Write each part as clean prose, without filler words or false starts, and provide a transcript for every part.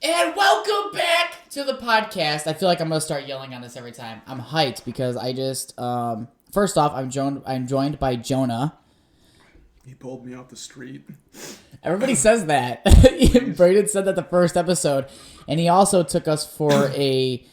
And welcome back to the podcast. I feel like I'm gonna start yelling on this every time. I'm hyped because I just first off, I'm joined by Jonah. He pulled me off the street. Everybody says that. Braden said that the first episode, and he also took us for a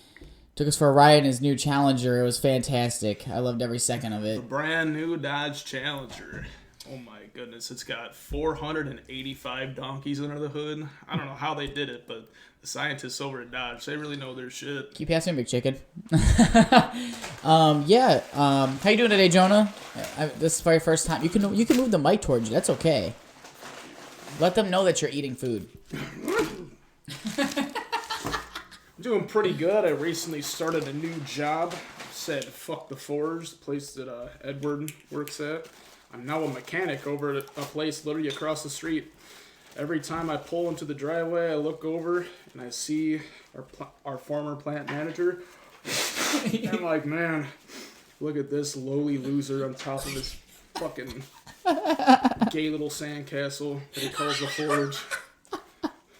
ride in his new Challenger. It was fantastic. I loved every second of The it. brand new Dodge Challenger. Oh my goodness, it's got 485 donkeys under the hood. I don't know how they did it, but the scientists over at Dodge, they really know their shit. Keep passing, big chicken. How you doing today, Jonah? This is for your first time. You can move the mic towards you. That's okay. Let them know that you're eating food. I'm doing pretty good. I recently started a new job. Said fuck the Forge, the place that Edward works at. I'm now a mechanic over at a place literally across the street. Every time I pull into the driveway, I look over and I see our former plant manager. And I'm like, man, look at this lowly loser on top of this fucking gay little sandcastle that he calls the Forge.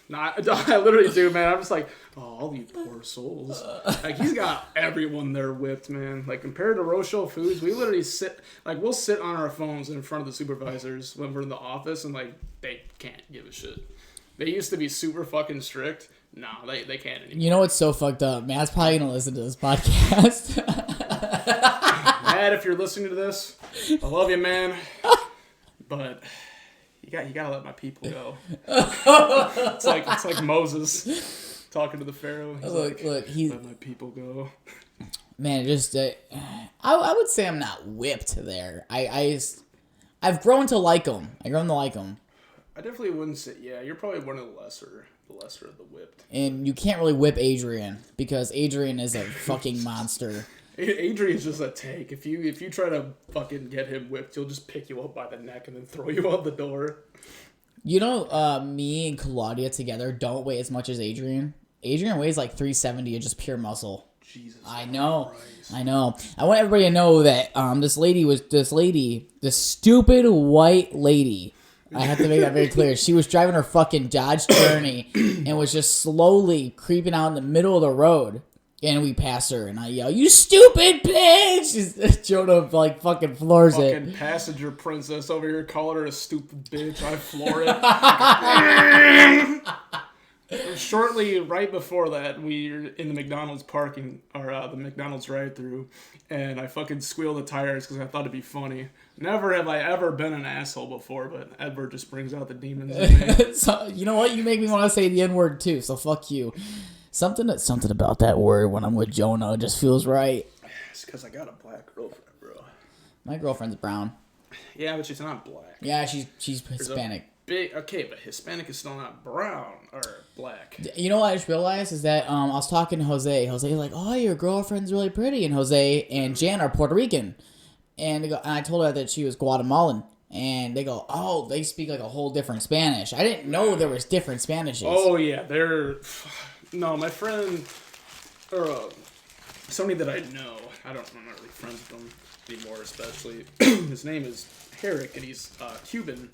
Nah, I literally do, man. I'm just like, oh, all you poor souls. Like, he's got everyone there whipped, man. Like, compared to Rochelle Foods, we literally we'll sit on our phones in front of the supervisors when we're in the office, and, like, they can't give a shit. They used to be super fucking strict. Nah, they can't anymore. You know what's so fucked up? Matt's probably going to listen to this podcast. Matt, if you're listening to this, I love you, man. But... You gotta let my people go. It's like Moses talking to the Pharaoh. He's let my people go. Man, just I would say I'm not whipped there. I've grown to like them. I definitely wouldn't say. Yeah, you're probably one of the lesser of the whipped. And you can't really whip Adrian because Adrian is a fucking monster. Adrian's just a tank. If you try to fucking get him whipped, he'll just pick you up by the neck and then throw you out the door. You know, me and Claudia together don't weigh as much as Adrian. Adrian weighs like 370 of just pure muscle. Jesus. I know. Christ. I know. I want everybody to know that this stupid white lady. I have to make that very clear. She was driving her fucking Dodge Journey and was just slowly creeping out in the middle of the road. And we pass her, and I yell, "You stupid bitch!" Jonah, like, fucking floors it. Fucking passenger princess over here calling her a stupid bitch. I floor it. Shortly, right before that, we're in the McDonald's parking, or the McDonald's drive-thru, and I fucking squeal the tires because I thought it'd be funny. Never have I ever been an asshole before, but Edward just brings out the demons in me. So, you know what? You make me want to say the N-word, too, so fuck you. Something about that word when I'm with Jonah just feels right. It's because I got a black girlfriend, bro. My girlfriend's brown. Yeah, but she's not black. Yeah, she's Hispanic. Okay, but Hispanic is still not brown or black. You know what I just realized is that I was talking to Jose. Jose's like, "Oh, your girlfriend's really pretty," and Jose and Jan are Puerto Rican, and I told her that she was Guatemalan. And they go, "Oh, they speak like a whole different Spanish." I didn't know there was different Spanishes. Oh yeah, no, my friend, or somebody that I know, I'm not really friends with him anymore, especially. His name is Herrick, and he's Cuban,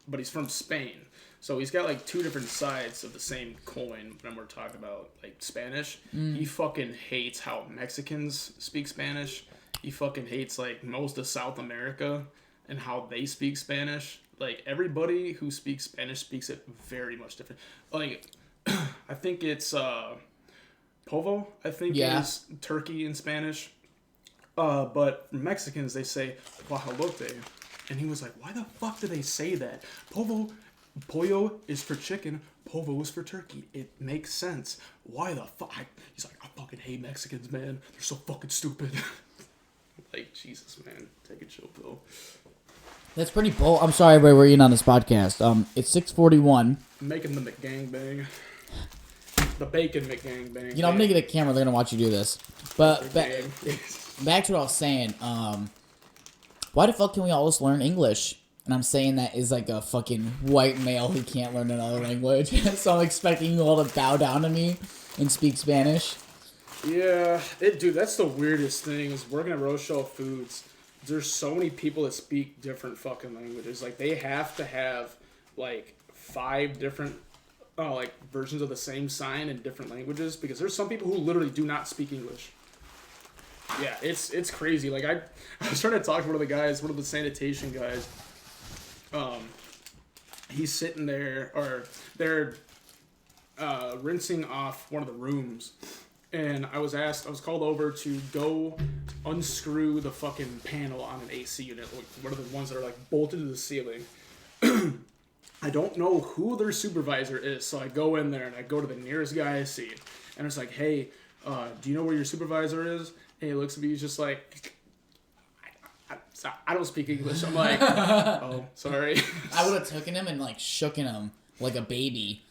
but he's from Spain. So he's got like two different sides of the same coin when we're talking about like Spanish. He fucking hates how Mexicans speak Spanish. He fucking hates like most of South America and how they speak Spanish. Like, everybody who speaks Spanish speaks it very much different. Like, I think it's Povo, I think is turkey in Spanish. But Mexicans, they say guajolote. And he was like, why the fuck do they say that? Pollo is for chicken, Povo is for turkey. It makes sense. Why the fuck? He's like, I fucking hate Mexicans, man. They're so fucking stupid. Like, Jesus, man. Take a chill pill. That's pretty bold. I'm sorry, everybody, we're in on this podcast. It's 6:41. Making the McGangbang. The bacon McGangbang. You know, I'm making a camera. They're gonna watch you do this. But back to what I was saying. Why the fuck can we all just learn English? And I'm saying that is like a fucking white male who can't learn another language. So I'm expecting you all to bow down to me and speak Spanish. Yeah, dude, that's the weirdest thing is working at Rochelle Foods. There's so many people that speak different fucking languages. Like, they have to have like 5 different like versions of the same sign in different languages because there's some people who literally do not speak English. Yeah, it's crazy. Like I was trying to talk to one of the sanitation guys. He's sitting there, or they're rinsing off one of the rooms, and I was called over to go unscrew the fucking panel on an AC unit, like one of the ones that are like bolted to the ceiling. I don't know who their supervisor is, so I go in there and I go to the nearest guy I see, and it's like, hey, do you know where your supervisor is? And he looks at me, he's just like, I don't speak English. I'm like, oh, sorry. I would have taken him and like shooken him like a baby.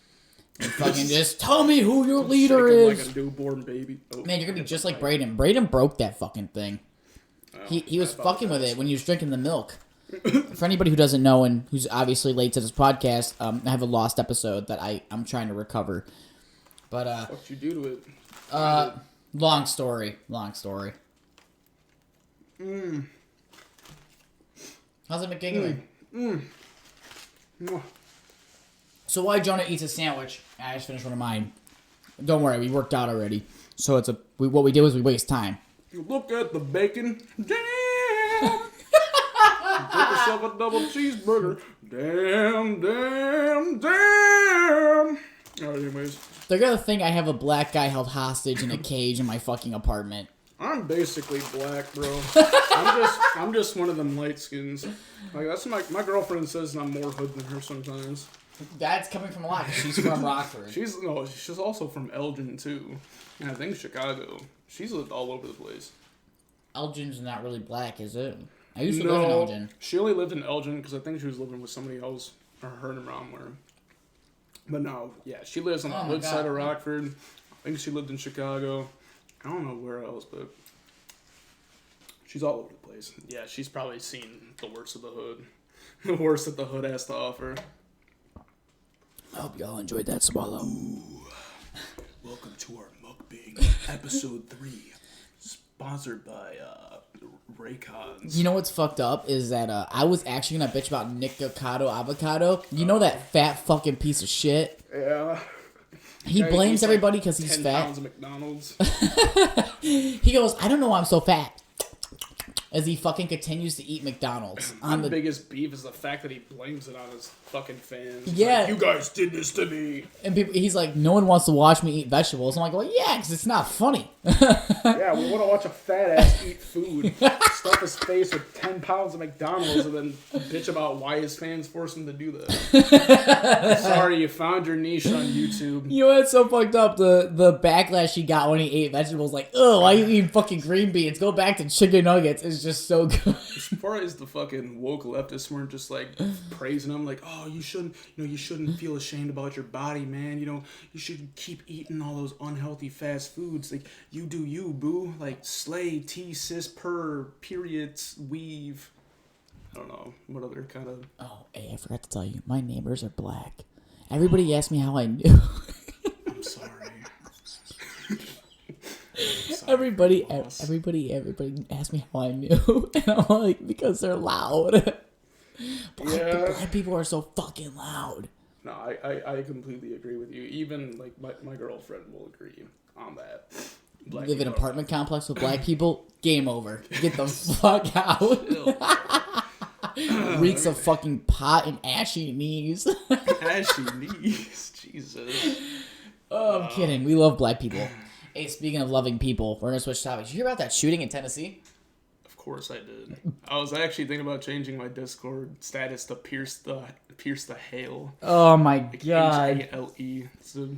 And fucking just tell me who your leader is. Like a newborn baby. Oh, man, you're gonna be just like Braden. Braden broke that fucking thing. He was fucking with it when he was drinking the milk. For anybody who doesn't know and who's obviously late to this podcast, I have a lost episode that I'm trying to recover. But what'd you do to it? Long story. How's it McGiggling? So why Jonah eats a sandwich? I just finished one of mine. Don't worry, we worked out already. So what we did was we waste time. You look at the bacon. Damn. Get yourself a double cheeseburger. Damn. All right, anyways. They're gonna think I have a black guy held hostage in a cage in my fucking apartment. I'm basically black, bro. I'm just one of them light skins. Like that's my girlfriend says I'm more hood than her sometimes. That's coming from a lot. She's from Rockford. She's also from Elgin too, and I think Chicago. She's lived all over the place. Elgin's not really black, is it? I used to live in Elgin. She only lived in Elgin because I think she was living with somebody else or her and around where. But no, yeah, she lives on the hood side of Rockford. I think she lived in Chicago. I don't know where else, but she's all over the place. Yeah, she's probably seen the worst of the hood. The worst that the hood has to offer. I hope y'all enjoyed that swallow. Ooh. Welcome to our mukbang, episode 3. Sponsored by Raycons. You know what's fucked up is that I was actually gonna bitch about Nick Avocado. You know that fat fucking piece of shit? Yeah. He blames everybody because he's 10 fat. pounds of McDonald's. He goes, I don't know why I'm so fat. As he fucking continues to eat McDonald's. My biggest beef is the fact that he blames it on his fucking fans. He's yeah. Like, you guys did this to me. And he's like, no one wants to watch me eat vegetables. I'm like, well, yeah, because it's not funny. Yeah, we want to watch a fat ass eat food. Stuff his face with 10 pounds of McDonald's and then bitch about why his fans force him to do that. Sorry, you found your niche on YouTube. You know what's so fucked up? The backlash he got when he ate vegetables, like, ugh, why are you eating fucking green beans? Go back to chicken nuggets. It's just so good. As far as the fucking woke leftists weren't just like praising him, like, oh, you shouldn't feel ashamed about your body, man. You should keep eating all those unhealthy fast foods. Like, you do you, boo. Like, slay, T, cis, per, periods, weave. I don't know. What other kind of... Oh, hey, I forgot to tell you. My neighbors are black. Everybody asked me how I knew. I'm sorry. Everybody asked me how I knew. And I'm like, because they're loud. Black people are so fucking loud. No, I completely agree with you. Even, like, my girlfriend will agree on that. Live in an apartment complex with black people, game over. Get the fuck out. Reeks of fucking pot and ashy knees. Ashy knees? Jesus. Oh, I'm kidding. We love black people. Hey, speaking of loving people, we're going to switch topics. Did you hear about that shooting in Tennessee? Of course I did. I was actually thinking about changing my Discord status to Pierce the Hail. Oh my like god. H-A-L-E. So,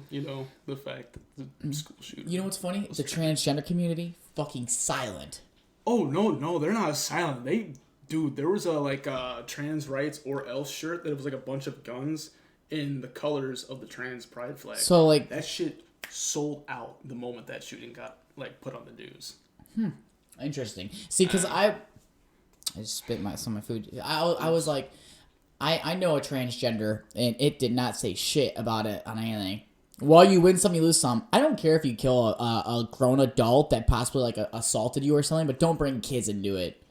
the fact that the school shooting. You know what's funny? The transgender community, fucking silent. Oh, no, they're not silent. There was a trans rights or else shirt that was like a bunch of guns in the colors of the trans pride flag. So, like, that shit sold out the moment that shooting got, like, put on the news. Interesting. See, because I just spit some of my food. I was like, I know a transgender, and it did not say shit about it on anything. While you win some, you lose some. I don't care if you kill a grown adult that possibly, like, assaulted you or something, but don't bring kids into it.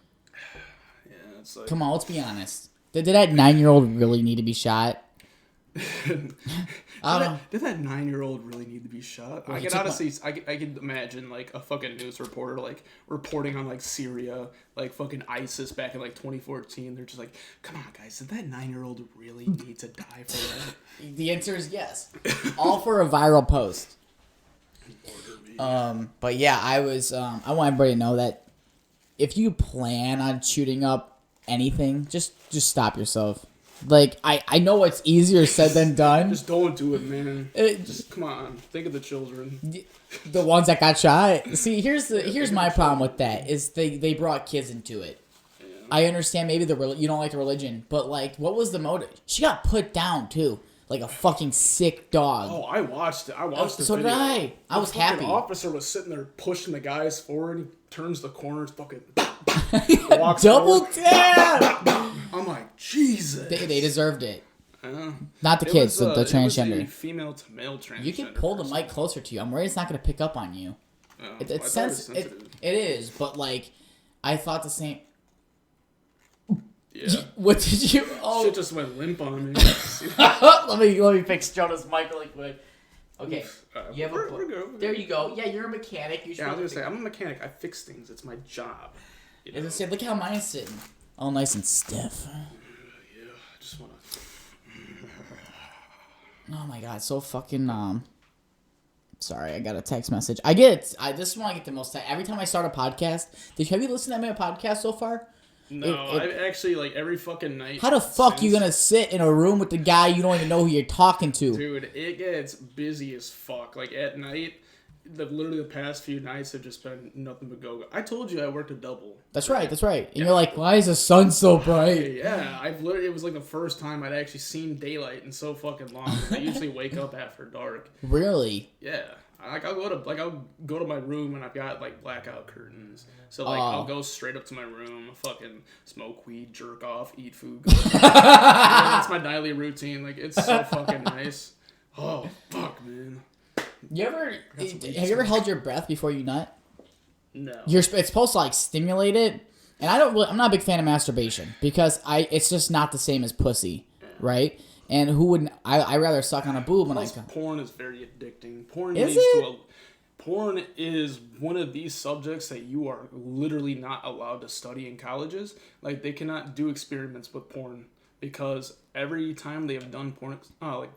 Yeah, it's like... Come on, let's be honest. Did that 9-year-old really need to be shot? Did that 9-year-old really need to be shot? Well, I can honestly, I can imagine like a fucking news reporter like reporting on like Syria, like fucking ISIS back in like 2014. They're just like, come on guys, did that 9-year-old really need to die for that? The answer is yes. All for a viral post. But yeah, I want everybody to know that if you plan on shooting up anything, just stop yourself. Like, I know it's easier said than done. Just don't do it, man. Just come on, think of the children. The ones that got shot. See, here's my problem with that is they brought kids into it. Yeah. I understand maybe you don't like the religion, but like, what was the motive? She got put down too, like a fucking sick dog. Oh, I watched it. I watched the so video. did I. I was happy. The officer was sitting there pushing the guys forward. He turns the corners, fucking walks double tap. I'm like, Jesus. They deserved it. Not the kids, the transgender. It was a female to male transgender. You can pull the mic closer to you. I'm worried it's not going to pick up on you. It's sensitive. It is, but like, I thought the same. Yeah. What did you? Oh, shit just went limp on me. let me fix Jonah's mic really quick. Okay, you have we're good. There you go. Yeah, you're a mechanic. I was gonna say I'm a mechanic. I fix things. It's my job. You know? As I said, look how mine's sitting. All nice and stiff. Yeah, I just wanna. Oh my god, so fucking Sorry, I got a text message. I just want to get the most. Every time I start a podcast, have you listened to my podcast so far? No, I actually like every fucking night. How the fuck you gonna sit in a room with the guy you don't even know who you're talking to? Dude, it gets busy as fuck. Like at night, literally the past few nights have just been nothing but go. I told you I worked a double. That's right. And you're like, why is the sun so bright? Yeah, it was like the first time I'd actually seen daylight in so fucking long. I usually wake up after dark. Really? Yeah. I'll go to my room and I've got like blackout curtains. So like I'll go straight up to my room, fucking smoke weed, jerk off, eat food. That's my nightly routine. Like it's so fucking nice. Oh fuck, man. Have you ever held your breath before you nut? No. It's supposed to like stimulate it, and I'm not a big fan of masturbation because it's just not the same as pussy, right? And who wouldn't? I rather suck on a boob when porn is very addicting. Porn is one of these subjects that you are literally not allowed to study in colleges. Like they cannot do experiments with porn because every time they have done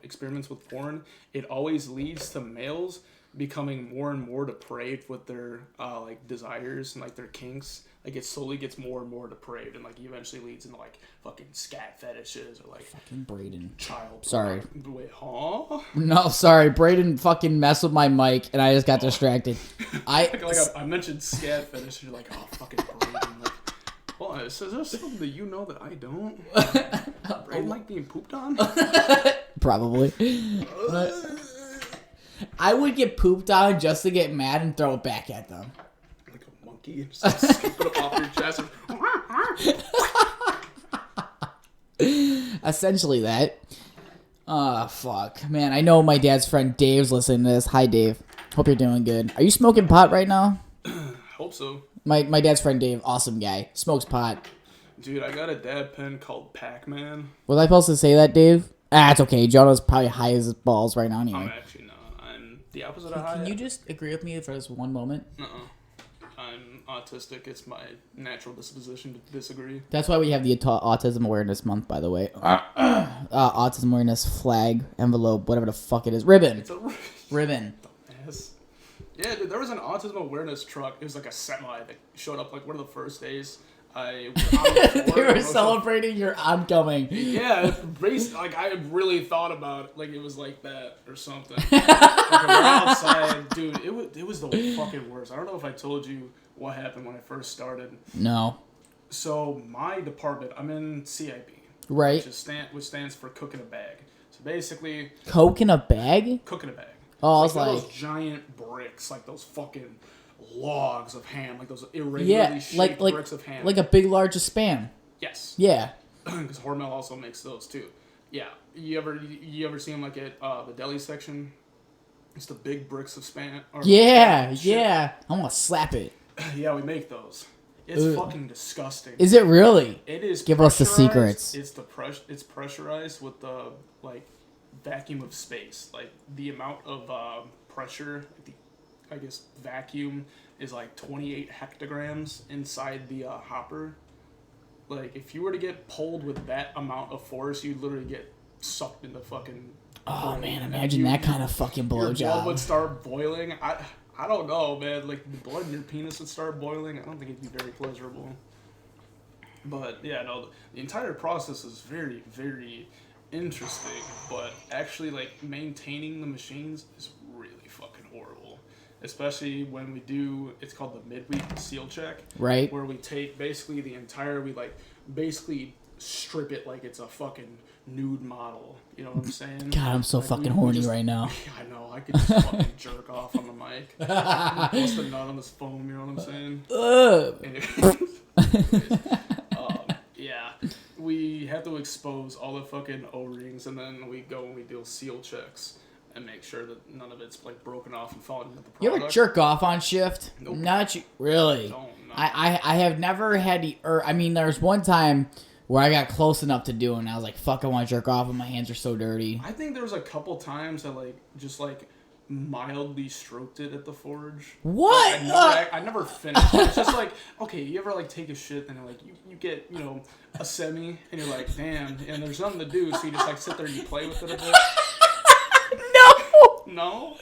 experiments with porn, it always leads to males becoming more and more depraved with their like desires and like their kinks. Like it slowly gets more and more depraved, and like eventually leads into like fucking scat fetishes or like fucking Braden. Child. Sorry. Wait, huh? No, sorry. Braden fucking messed with my mic, and I just got distracted. I mentioned scat fetish. You're like, oh, fucking Braden. Like, well, is there something that you know that I don't? Braden like being pooped on? Probably. I would get pooped on just to get mad and throw it back at them. Like a monkey, just scoop it up off your chest. Essentially that. Fuck. Man, I know my dad's friend Dave's listening to this. Hi, Dave. Hope you're doing good. Are you smoking pot right now? Hope so. My dad's friend Dave, awesome guy. Smokes pot. Dude, I got a dad pen called Pac-Man. Was I supposed to say that, Dave? It's okay. Jonah's probably high as his balls right now anyway. I'm actually not. I'm the opposite of high. Can you just agree with me for this one moment? I'm autistic. It's my natural disposition to disagree. That's why we have the Autism Awareness Month, by the way. Autism Awareness flag, envelope, whatever the fuck it is. Ribbon. It's a ribbon. Dumbass. Yeah, dude, there was an autism awareness truck. It was like a semi that showed up like one of the first days. They were celebrating your oncoming. Yeah, like I really thought about it, like it was like that or something. Like we're outside, dude. It was the fucking worst. I don't know if I told you what happened when I first started. No. So my department, I'm in CIB, right? Which stands for cook in a bag. So basically, coke in a bag. Cook in a bag. Oh, I was like those giant bricks, like those fucking logs of ham, like those irregularly shaped bricks of ham. Like a big, large of Spam. Yes. Yeah. Because Hormel also makes those too. Yeah. You ever see them like at the deli section? It's the big bricks of Spam. Yeah. I'm gonna slap it. Yeah, we make those. It's fucking disgusting. Is it really? It is. Give us the secrets. It's pressurized with the like vacuum of space. Like the amount of pressure, I guess vacuum is like 28 hectograms inside the hopper. Like if you were to get pulled with that amount of force, you'd literally get sucked into fucking. Oh man, imagine that kind of fucking Your blood blowjob. would start boiling. I don't know, man. Like the blood in your penis would start boiling. I don't think it'd be very pleasurable. But yeah, no, the entire process is very, very interesting. But actually, like maintaining the machines is really fucking horrible. Especially when we do, it's called the midweek seal check, Right. where we take basically we basically strip it like it's a fucking nude model. You know what I'm saying? God, I'm so Like, fucking we horny just- right now. I know, I could just fucking jerk off on the mic. Bust a nut on this foam, you know what I'm saying? Anyways, yeah, we have to expose all the fucking O-rings, and then we go and we do seal checks and make sure that none of it's like broken off and falling into the product. You ever jerk off on shift? Nope. Not you. Really? Don't know. I have never had the. I mean, there was one time where I got close enough to do it, and I was like, "Fuck, I want to jerk off," and my hands are so dirty. I think there was a couple times that just mildly stroked it at the forge. What? Like, I never finished. It's just like, okay, you ever like take a shit and like you get a semi and you're like, damn, and there's nothing to do, so you just like sit there and you play with it a bit. No,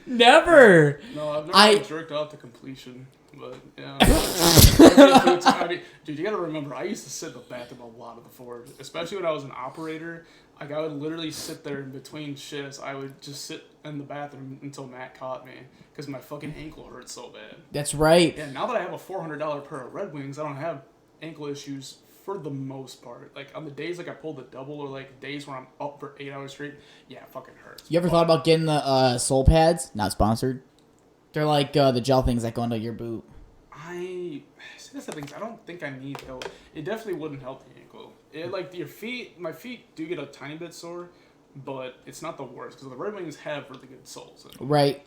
Never. no, I've never really jerked off to completion. But yeah, I mean, dude, you gotta remember, I used to sit in the bathroom a lot of the forge, especially when I was an operator. Like I would literally sit there in between shifts. I would just sit in the bathroom until Matt caught me because my fucking ankle hurt so bad. That's right. Yeah, now that I have a $400 pair of Red Wings, I don't have ankle issues for the most part. Like on the days like I pulled the double or like days when I'm up for 8 hours straight, yeah, it fucking hurts. You ever thought about getting the soul pads? Not sponsored. They're like the gel things that go into your boot. See, that's the thing. I don't think I need though. It definitely wouldn't help the ankle. It like your feet. My feet do get a tiny bit sore, but it's not the worst because the Red Wings have really good soles. Right.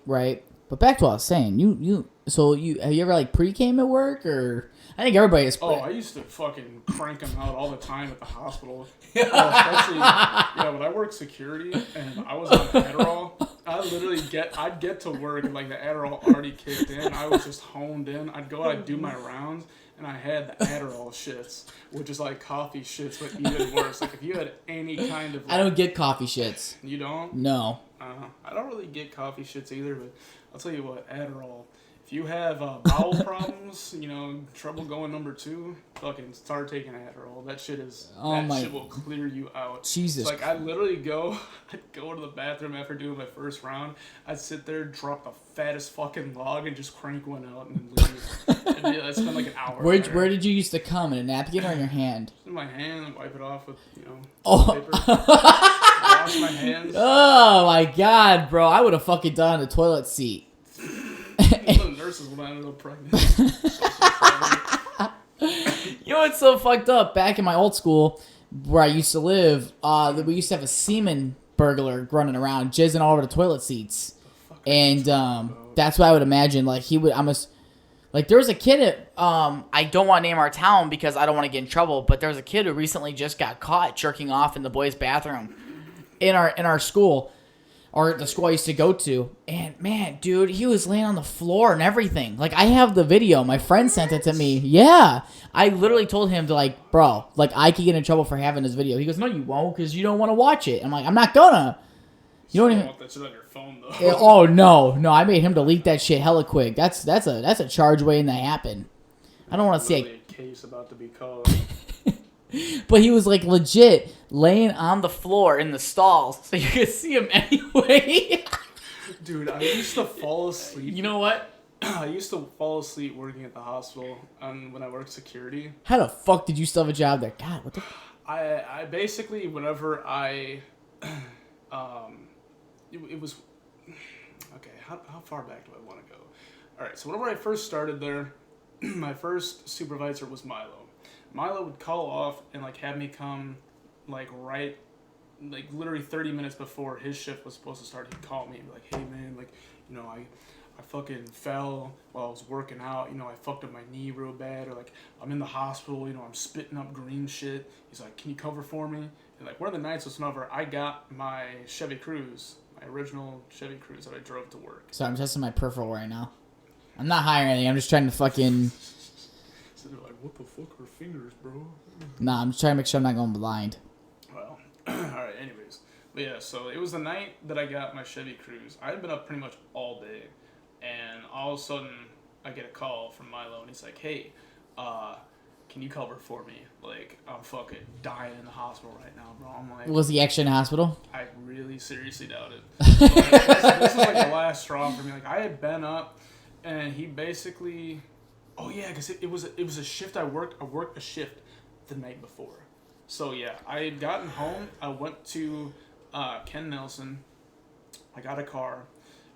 But back to what I was saying. So have you ever like pre-came at work or? I think everybody is. Oh, I used to fucking crank them out all the time at the hospital. Especially, when I worked security and I was on Adderall, I'd get to work and like the Adderall already kicked in. I was just honed in. I'd go out, I'd do my rounds, and I had the Adderall shits, which is like coffee shits, but even worse. Like if you had any kind of... I don't get coffee shits. You don't? No. I don't really get coffee shits either, but I'll tell you what, Adderall... If you have bowel problems, trouble going number 2, fucking start taking Adderall. That shit shit will clear you out. Jesus. It's like I'd literally I'd go to the bathroom after doing my first round. I'd sit there, drop the fattest fucking log, and just crank one out and then leave. And I'd spend like an hour. Where did you used to come? In a napkin or in your hand? In my hand and wipe it off with Oh. paper. Wash my hands. Oh my god, bro! I would have fucking died on the toilet seat. The nurses when I ended up pregnant. You know what's so fucked up? Back in my old school, where I used to live, we used to have a semen burglar running around, jizzing all over the toilet seats, and that's why I would imagine like he would. Like there was a kid at I don't want to name our town because I don't want to get in trouble, but there was a kid who recently just got caught jerking off in the boys' bathroom in our school. Or the school I used to go to. And, man, dude, he was laying on the floor and everything. Like, I have the video. My friend sent it to me. Yeah. I literally told him to, like, bro, like, I could get in trouble for having this video. He goes, no, you won't, because you don't want to watch it. I'm like, I'm not gonna. You don't even... want that shit on your phone, though. Yeah, oh, no. No, I made him delete that shit hella quick. That's a charge waiting to happen. I don't want to see a case about to be called. But he was like legit laying on the floor in the stalls, so you could see him anyway. Dude, I used to fall asleep. You know what? I used to fall asleep working at the hospital when I worked security. How the fuck did you still have a job there? God, what the... I basically, whenever it was... Okay, how far back do I want to go? Alright, so whenever I first started there, my first supervisor was Milo. Milo would call off and like have me come literally 30 minutes before his shift was supposed to start. He'd call me and be like, hey man, I fucking fell while I was working out, I fucked up my knee real bad, or like I'm in the hospital, I'm spitting up green shit. He's like, can you cover for me? And like one of the nights was whenever I got my Chevy Cruze, my original Chevy Cruze that I drove to work. So I'm testing my peripheral right now. I'm not high or anything. I'm just trying to fucking. So they're like, what the fuck are fingers, bro? Nah, I'm just trying to make sure I'm not going blind. Well, all right. Anyways, but yeah. So it was the night that I got my Chevy Cruze. I had been up pretty much all day, and all of a sudden I get a call from Milo, and he's like, "Hey, can you cover for me? Like, I'm fucking dying in the hospital right now, bro." I'm like, Was he actually in the hospital? I really seriously doubt it. This is like the last straw for me. Like, I had been up, and he basically, oh yeah, because it was a shift I worked. I worked a shift the night before. So yeah, I had gotten home. I went to Ken Nelson. I got a car,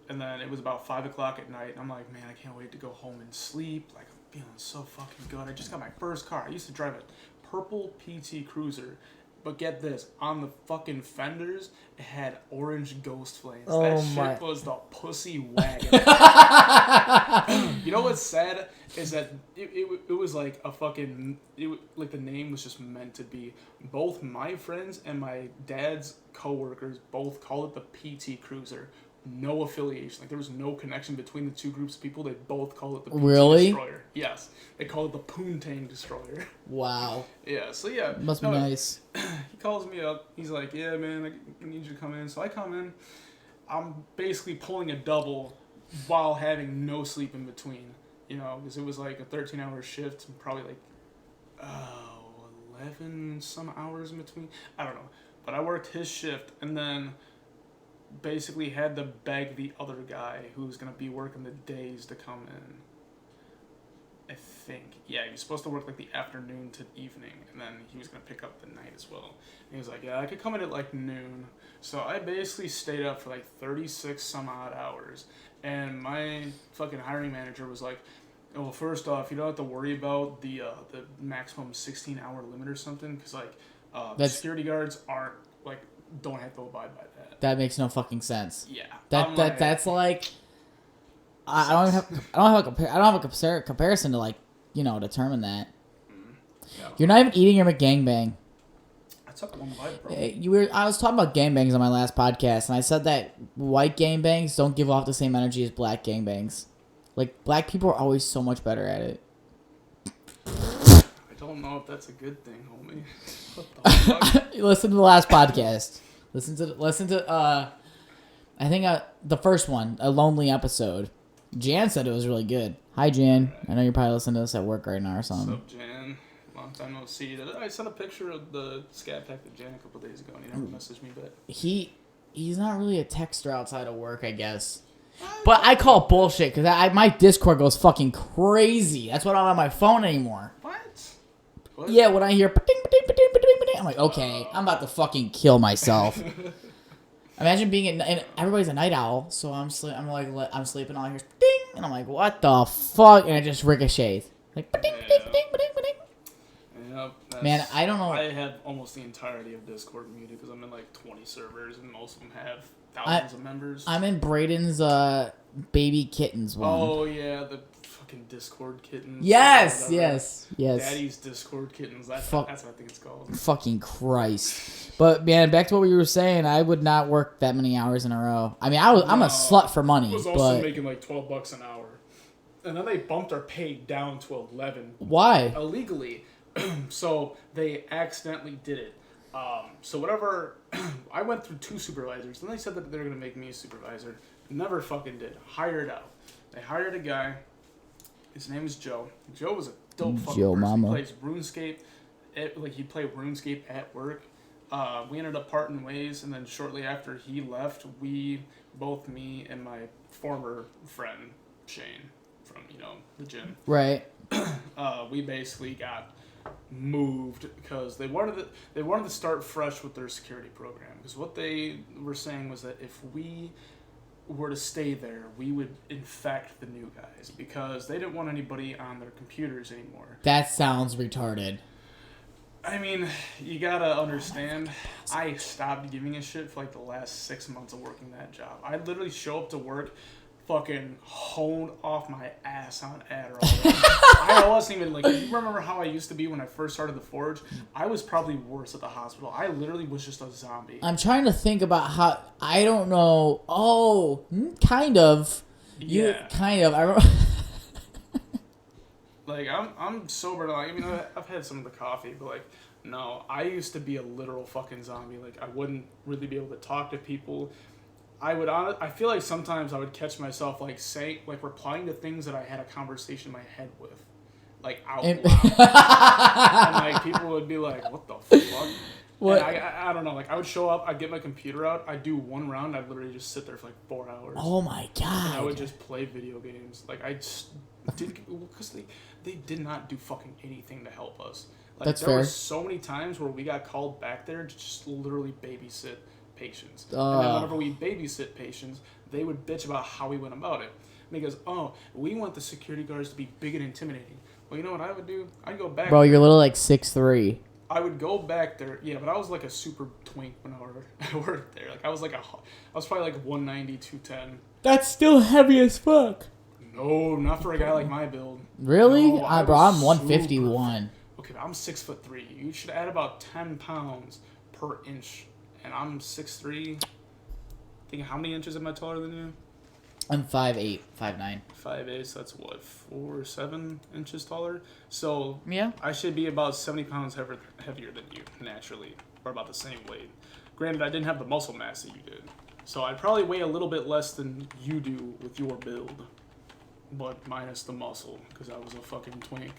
and then it was about 5 o'clock at night. And I'm like, man, I can't wait to go home and sleep. Like, I'm feeling so fucking good. I just got my first car. I used to drive a purple PT Cruiser, but get this, on the fucking fenders, it had orange ghost flames. Oh that my. shit was the pussy wagon. You know what's sad is that it was like a fucking, like the name was just meant to be. Both my friends and my dad's coworkers both call it the PT Cruiser. No affiliation. Like, there was no connection between the two groups of people. They both call it the PT Really? Destroyer. Yes. They call it the Poontang Destroyer. Wow. Yeah, so yeah. Must be nice. He calls me up. He's like, yeah, man, I need you to come in. So I come in. I'm basically pulling a double while having no sleep in between. You know, because it was like a 13-hour shift. Probably like 11 some hours in between. I don't know. But I worked his shift and then basically had to beg the other guy who's going to be working the days to come in. I think. Yeah, he was supposed to work like the afternoon to evening, and then he was going to pick up the night as well. And he was like, yeah, I could come in at like noon. So I basically stayed up for like 36 some odd hours. And my fucking hiring manager was like, well, first off, you don't have to worry about the maximum 16-hour limit or something, because like the security guards aren't like, don't have to abide by that. That makes no fucking sense. Yeah. That's like, I don't have a comparison to, like, you know, determine that. Yeah. You're not even eating your McGangbang. I took one bite, bro. I was talking about gangbangs on my last podcast, and I said that white gangbangs don't give off the same energy as black gangbangs. Like, black people are always so much better at it. I don't know if that's a good thing, homie. What the fuck? Listen to the last podcast. Listen to I think the first one, a lonely episode. Jan said it was really good. Hi, Jan. Right. I know you're probably listening to this at work right now or something. What's up, Jan? Long time no see. I sent a picture of the scat pack to Jan a couple days ago, and he never messaged me back. He's not really a texter outside of work, I guess. But I call bullshit because my Discord goes fucking crazy. That's why I don't have my phone anymore. What? Yeah, when I hear I'm like, okay, I'm about to fucking kill myself. Imagine being and everybody's a night owl, so I'm sleeping, all I hear is ding, and I'm like, what the fuck? And it just ricochets. Like, ding, ding, ding, ding, ding. Yep, man, I don't know. I have almost the entirety of Discord muted because I'm in like 20 servers, and most of them have thousands of members. I'm in Braden's baby kittens one. Oh yeah, the fucking Discord kittens. Yes. Daddy's Discord kittens. That's what I think it's called. Fucking Christ. But man, back to what we were saying. I would not work that many hours in a row. I mean, I'm a slut for money. I was also making like $12 an hour, and then they bumped our pay down to 11. Why? Illegally. So they accidentally did it. So whatever, I went through 2 supervisors, and they said that they were gonna make me a supervisor. Never fucking did. Hired out. They hired a guy. His name is Joe. Joe was a dope fucking person. Mama. He plays RuneScape. He'd play RuneScape at work. We ended up parting ways, and then shortly after he left, both me and my former friend Shane from the gym, right? We basically got moved because they wanted to start fresh with their security program. Because what they were saying was that if we were to stay there, we would infect the new guys because they didn't want anybody on their computers anymore. That sounds retarded. I mean, you gotta understand, I stopped giving a shit for like the last 6 months of working that job. I'd literally show up to work fucking honed off my ass on Adderall. I wasn't even like, you remember how I used to be when I first started the Forge? I was probably worse at the hospital. I literally was just a zombie. I'm trying to think about how, I don't know. Oh, kind of. Yeah. Kind of. I remember. Like, I'm sober. Like, I mean, I've had some of the coffee, but like, no, I used to be a literal fucking zombie. Like, I wouldn't really be able to talk to people. I feel like sometimes I would catch myself like saying, like replying to things that I had a conversation in my head with, like out loud, and like people would be like, "What the fuck?" What? And I don't know. Like I would show up, I'd get my computer out, I'd do one round, I'd literally just sit there for like 4 hours. Oh my god! And I would just play video games. Like I just did because they did not do fucking anything to help us. Like, That's there fair. There were so many times where we got called back there to just literally babysit patients. And then whenever we babysit patients, they would bitch about how we went about it. Because, we want the security guards to be big and intimidating. Well, you know what I would do? I'd go back. Bro, you're little like 6'3". I would go back there. Yeah, but I was like a super twink when I worked there. Like I was probably like 190, 210. That's still heavy as fuck. No, not for a guy like my build. Really? No, bro, I'm 151. Okay, I'm 6'3". You should add about 10 pounds per inch. And I'm 6'3". Think how many inches am I taller than you? I'm 5'8", 5'9". 5'8", so that's what, 4 or 7 inches taller? So Yeah. I should be about 70 pounds heavier than you, naturally. Or about the same weight. Granted, I didn't have the muscle mass that you did. So I'd probably weigh a little bit less than you do with your build. But minus the muscle, because I was a fucking twink.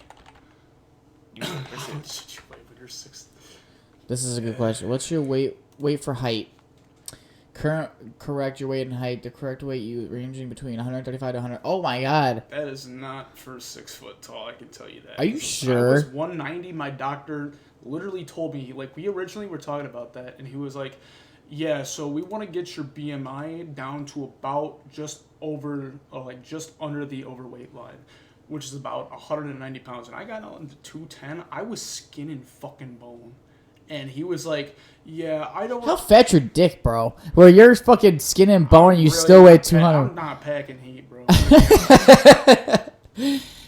How much did you weigh when you're 6? This is a good question. What's your weight for height? Correct your weight and height. The correct weight you ranging between 135 to 100. Oh my god. That is not for 6 foot tall. I can tell you that. Are you sure? I was 190. My doctor literally told me, like, we originally were talking about that, and he was like, yeah, so we want to get your BMI down to about just under the overweight line, which is about 190 pounds. And I got out into 210. I was skin and fucking bone. And he was like, yeah, I don't... How fat's your dick, bro? Where you're fucking skin and bone and you really still weigh 200. I'm not packing heat, bro.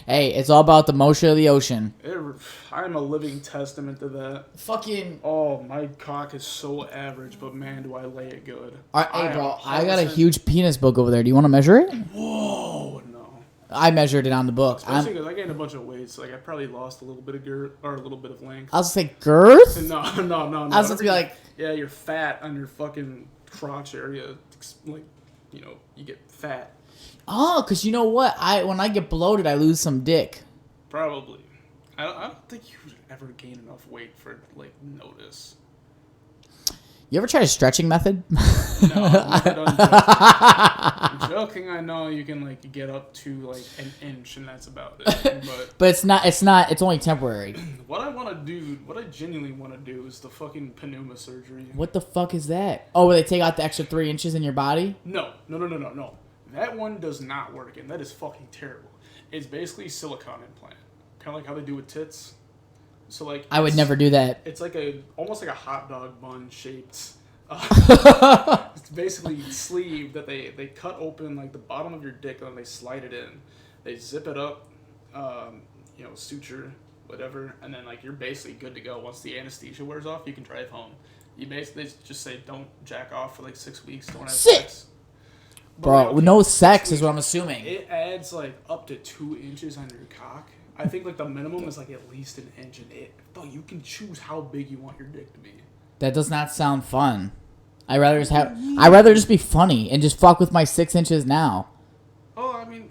Hey, it's all about the motion of the ocean. I'm a living testament to that. Fucking... Oh, my cock is so average, but man, do I lay it good. Hey, bro, I got a huge penis book over there. Do you want to measure it? Whoa, no. I measured it on the book. Especially because I gained a bunch of weight, so like I probably lost a little bit of girth or a little bit of length. I was like, girth? No. I was going to be like... Yeah, you're fat on your fucking crotch area. Like, you get fat. Oh, because you know what? When I get bloated, I lose some dick. Probably. I don't think you would ever gain enough weight for, like, notice. You ever tried a stretching method? No, I've never done joking. Joking, I know you can, like, get up to, like, an inch, and that's about it. But it's not, it's only temporary. What I genuinely want to do is the fucking pneuma surgery. What the fuck is that? Oh, where they take out the extra 3 inches in your body? No. That one does not work, and that is fucking terrible. It's basically silicone implant. Kind of like how they do with tits. So, like... I would never do that. It's like almost like a hot dog bun shaped... it's basically sleeve that they cut open, like, the bottom of your dick, and then they slide it in. They zip it up, suture, whatever, and then, like, you're basically good to go. Once the anesthesia wears off, you can drive home. You basically just say, don't jack off for, like, 6 weeks, don't have sex. Bro, no sex is what I'm assuming. It adds, like, up to 2 inches on your cock. I think, like, the minimum is, like, at least an inch, and you can choose how big you want your dick to be. That does not sound fun. I'd rather just be funny and just fuck with my 6 inches now. Oh, I mean,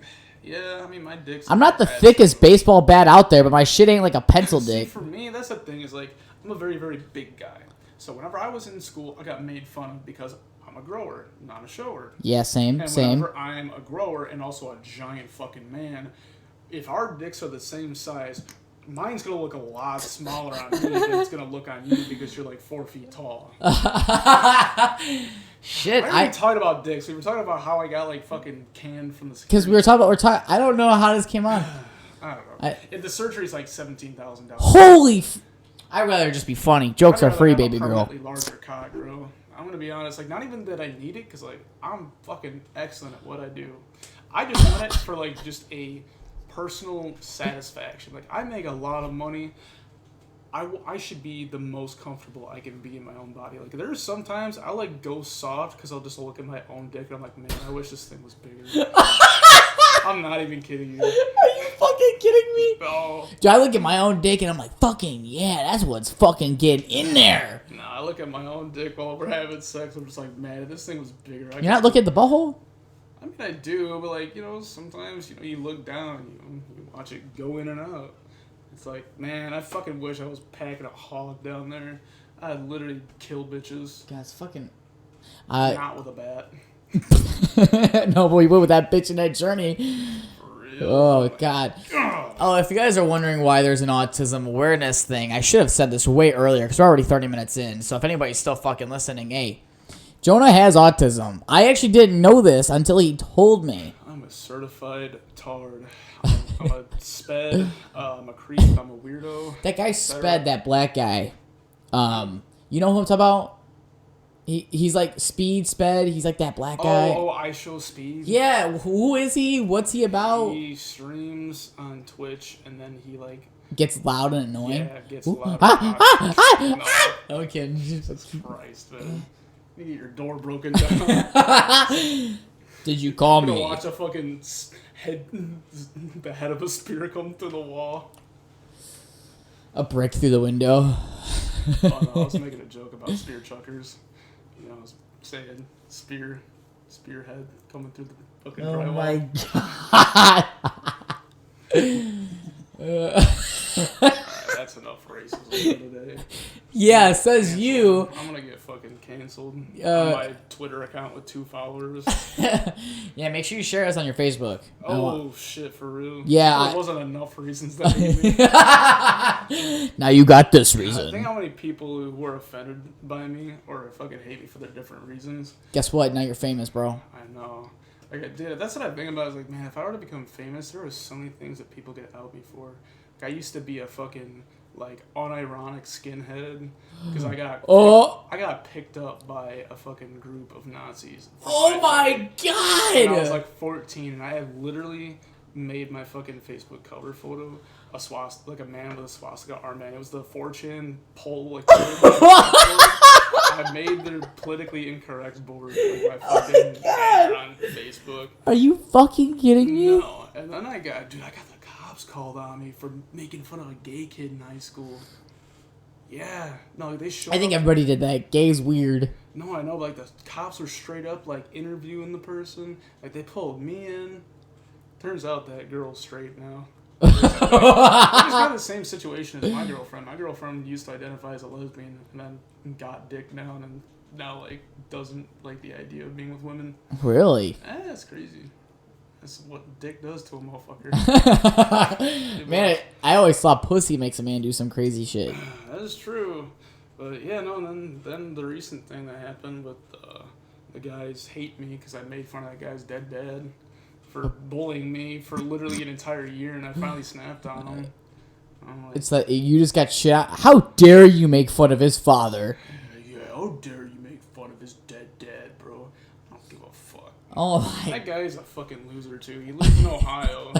my dick's... I'm not the thickest baseball bat out there, but my shit ain't like a pencil dick. See, for me, that's the thing, is, like, I'm a very, very big guy. So whenever I was in school, I got made fun of because I'm a grower, not a shower. Yeah, same. And whenever I'm a grower and also a giant fucking man, if our dicks are the same size... Mine's going to look a lot smaller on me than it's going to look on you because you're like 4 feet tall. Shit. Why are we talking about dicks? We were talking about how I got like fucking canned from the security. Because we were talking about, I don't know how this came on. I don't know. If the surgery's like $17,000. Holy I'd rather just be funny. Jokes are free, baby girl. Larger cock, bro. I'm going to be honest. Like, not even that I need it because like I'm fucking excellent at what I do. I just want it for like just a personal satisfaction. Like I make a lot of money. I should be the most comfortable I can be in my own body. Like there's sometimes I like go soft because I'll just look at my own dick and I'm like, man, I wish this thing was bigger. I'm not even kidding you. Are you fucking kidding me? No. Dude, I look at my own dick and I'm like, fucking yeah, that's what's fucking getting in there. Nah, I look at my own dick while we're having sex. I'm just like, man, if this thing was bigger. You're not looking at the butthole? I mean, I do, but like, sometimes, you look down, you watch it go in and out. It's like, man, I fucking wish I was packing a hog down there. I'd literally kill bitches. God, it's fucking... Not with a bat. No, but we went with that bitch in that journey. For real. Oh, God. Oh, if you guys are wondering why there's an autism awareness thing, I should have said this way earlier because we're already 30 minutes in. So if anybody's still fucking listening, hey, Jonah has autism. I actually didn't know this until he told me. I'm a certified tard. I'm a sped. I'm a creep. I'm a weirdo. That guy sped, that black guy. You know who I'm talking about? He's like sped. He's like that black guy. Oh, I show speed. Yeah, who is he? What's he about? He streams on Twitch and then he like gets loud and annoying. Yeah, gets loud. No. Okay. Jesus Christ, man. You get your door broken down. Did you call me? Watch a fucking the head of a spear come through the wall. A brick through the window. Oh no, I was making a joke about spear chuckers. I was saying spearhead coming through the fucking drywall. Oh my god. That's enough racism for today. Yeah, says you. I'm gonna get fucking canceled on my Twitter account with 2 followers. Yeah, make sure you share us on your Facebook. Oh shit, for real? Yeah, there wasn't enough reasons that made me. Now you got this reason. I think how many people who were offended by me or fucking hate me for their different reasons. Guess what? Now you're famous, bro. I know. Like I did. That's what I think about. I was like, man, if I were to become famous, there were so many things that people get out me for. Like, I used to be a fucking like unironic skinhead because I got picked up by a fucking group of Nazis. Oh my god! And I was like 14 and I had literally made my fucking Facebook cover photo a swastika, like a man with a swastika armband. It was the 4chan poll like. I made their politically incorrect board like my fucking banner on Facebook. Are you fucking kidding me? No, and then I got the cops called on me for making fun of a gay kid in high school. Yeah, no, they showed. I think everybody did that. Gay's weird. No, I know. Like the cops were straight up like interviewing the person. Like they pulled me in. Turns out that girl's straight now. I just got the same situation as my girlfriend. My girlfriend used to identify as a lesbian and then got dicked down and now like doesn't like the idea of being with women. Really? That's crazy. That's what dick does to a motherfucker. Man, I always thought pussy makes a man do some crazy shit. That is true. But yeah, no, then the recent thing that happened with the guys hate me because I made fun of that guy's dead dad for bullying me for literally an entire year, and I finally snapped on him. Like, it's like you just got shit out. How dare you make fun of his father? Yeah, how dare you make fun of his dead dad, bro? I don't give a fuck. Oh my. That guy's a fucking loser too. He lives in Ohio. In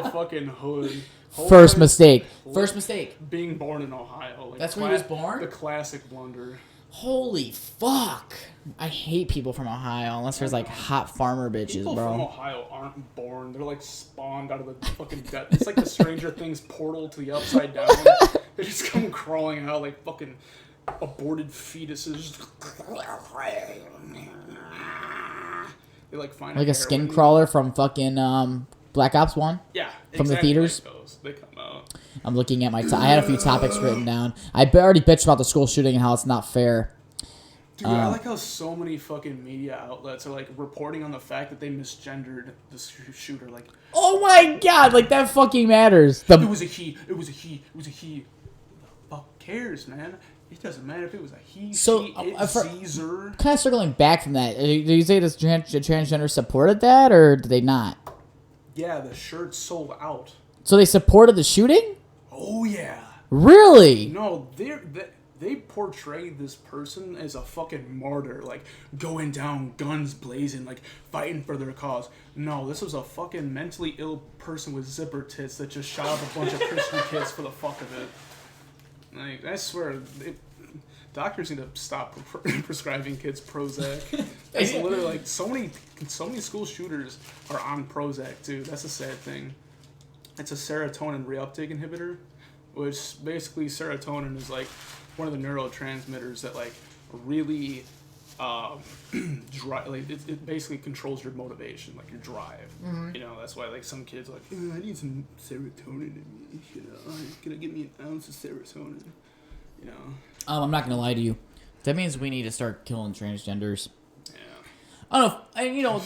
the fucking hood. First mistake. First mistake. Being born in Ohio. Like that's where he was born? The classic blunder. Holy fuck. I hate people from Ohio unless there's like hot farmer bitches, people bro. People from Ohio aren't born. They're like spawned out of the fucking death. It's like the Stranger Things portal to the upside down. They just come crawling out like fucking aborted fetuses. They like find like a skin crawler from fucking Black Ops 1? Yeah. From the theaters? Like those. They come out. I'm looking at my... I had a few topics written down. I already bitched about the school shooting and how it's not fair. Dude, I like how so many fucking media outlets are like reporting on the fact that they misgendered the shooter. Like, oh my god, like that fucking matters. It was a he. It was a he. It was a he. Who the fuck cares, man? It doesn't matter if it was a he, so, she, it, Caesar. Kind of circling back from that, do you say the transgender supported that, or did they not? Yeah, the shirt sold out. So they supported the shooting? Oh, yeah. Really? No, they portrayed this person as a fucking martyr, like going down, guns blazing, like fighting for their cause. No, this was a fucking mentally ill person with zipper tits that just shot up a bunch of Christian kids for the fuck of it. Like, I swear, doctors need to stop prescribing kids Prozac. It's literally like so many school shooters are on Prozac too. That's a sad thing. It's a serotonin reuptake inhibitor, which basically serotonin is like one of the neurotransmitters that like really it basically controls your motivation, like your drive. Mm-hmm. You know, that's why like some kids are like, I need some serotonin in me. You know, gonna give me an ounce of serotonin. You know. I'm not gonna lie to you. That means we need to start killing transgenders. Yeah. I don't know. And you know,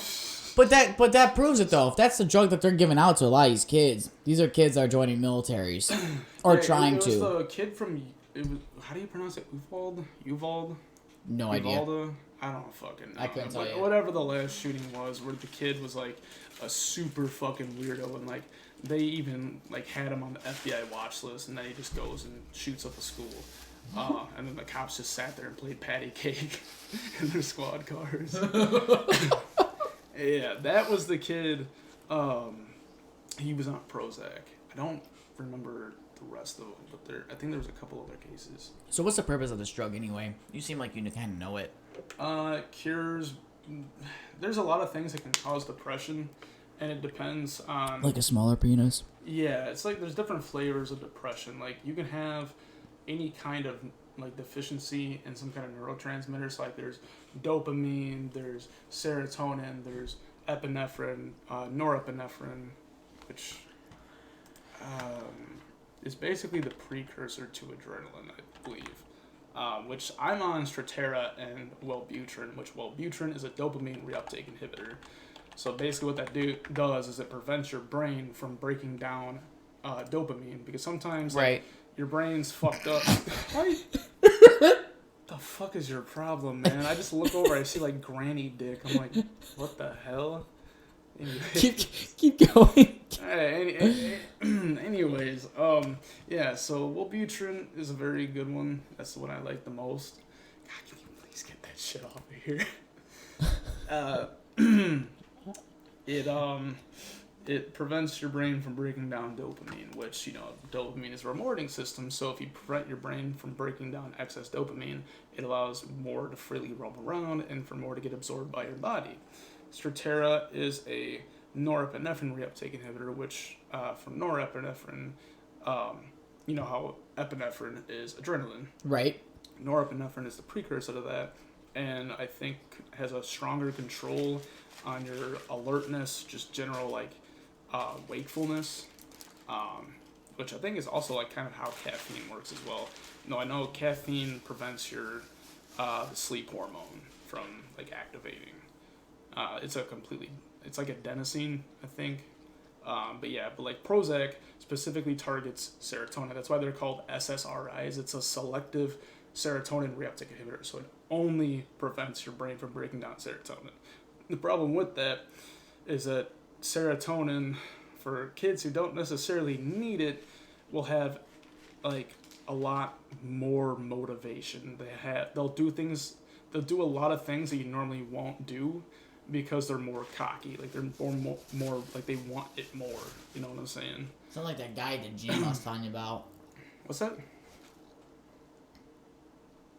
but that proves it though. If that's the drug that they're giving out to a lot of these kids, these are kids that are joining militaries or trying to. It was the kid from. It was, how do you pronounce it? Uvalde? No idea. I don't fucking know. I couldn't tell you. Whatever the last shooting was, where the kid was like a super fucking weirdo, and like they even like had him on the FBI watch list, and then he just goes and shoots up a school. And then the cops just sat there and played patty cake in their squad cars. Yeah, that was the kid. He was on Prozac. I don't remember the rest of them, but I think there was a couple other cases. So what's the purpose of this drug anyway? You seem like you kind of know it. Cures. There's a lot of things that can cause depression, and it depends on... Like a smaller penis? Yeah, it's like there's different flavors of depression. Like, you can have any kind of like deficiency in some kind of neurotransmitters. Like there's dopamine, there's serotonin, there's epinephrine, norepinephrine, which is basically the precursor to adrenaline, I believe. Which I'm on Strattera and Wellbutrin, which Wellbutrin is a dopamine reuptake inhibitor. So basically what that does is it prevents your brain from breaking down dopamine, because sometimes like, your brain's fucked up. What the fuck is your problem, man? I just look over, I see like granny dick. I'm like, what the hell? Keep going. Anyways, yeah, so Wellbutrin is a very good one. That's the one I like the most. God, can you please get that shit off of here? It prevents your brain from breaking down dopamine, which, you know, dopamine is a rewarding system, so if you prevent your brain from breaking down excess dopamine, it allows more to freely roam around and for more to get absorbed by your body. Strattera is a norepinephrine reuptake inhibitor, which, from norepinephrine, you know how epinephrine is adrenaline. Right. Norepinephrine is the precursor to that, and I think has a stronger control on your alertness, just general, like, wakefulness, which I think is also like kind of how caffeine works as well. No, I know caffeine prevents your the sleep hormone from like activating. It's like adenosine, I think. But like Prozac specifically targets serotonin. That's why they're called SSRIs. It's a selective serotonin reuptake inhibitor, so it only prevents your brain from breaking down serotonin. The problem with that is that serotonin, for kids who don't necessarily need it, will have like a lot more motivation. They'll do a lot of things that you normally won't do because they're more cocky. Like they're more like they want it more. You know what I'm saying? Sounds like that guy at the gym I was telling you about. What's that?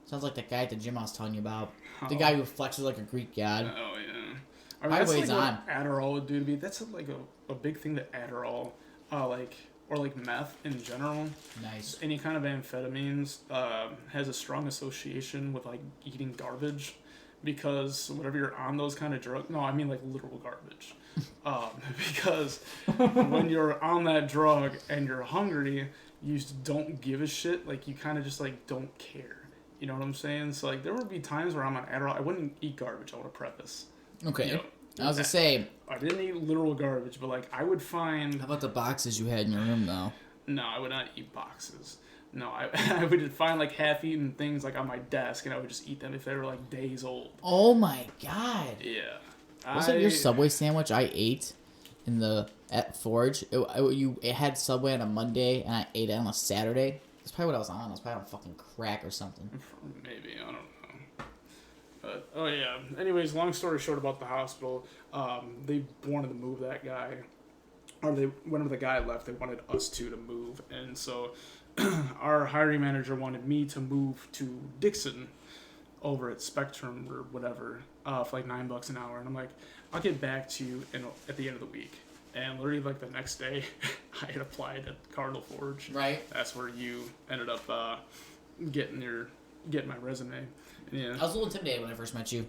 Sounds like that guy at the gym I was telling you about. The guy who flexes like a Greek god. Oh yeah. I mean, that's like what Adderall would do to me. That's like a big thing that Adderall, or meth in general. Nice. Any kind of amphetamines has a strong association with like eating garbage, because whenever you're on those kind of drugs, no, I mean like literal garbage, because when you're on that drug and you're hungry, you just don't give a shit. Like you kind of just like don't care. You know what I'm saying? So like there would be times where I'm on Adderall, I wouldn't eat garbage. I want to preface. Okay. You know, I was gonna say, I didn't eat literal garbage, but like I would find. How about the boxes you had in your room though? No, I would not eat boxes. No, I would find like half-eaten things like on my desk, and I would just eat them if they were like days old. Oh my god. Yeah. Wasn't your Subway sandwich I ate at Forge? It had Subway on a Monday, and I ate it on a Saturday. That's probably what I was on. I was probably on fucking crack or something. Maybe, I don't know. But, oh yeah. Anyways, long story short about the hospital, they wanted to move that guy. Or whenever the guy left, they wanted us two to move. And so our hiring manager wanted me to move to Dixon over at Spectrum or whatever for like $9 an hour. And I'm like, I'll get back to you at the end of the week. And literally like the next day, I had applied at Cardinal Forge. Right. That's where you ended up getting my resume. And, yeah. I was a little intimidated when I first met you.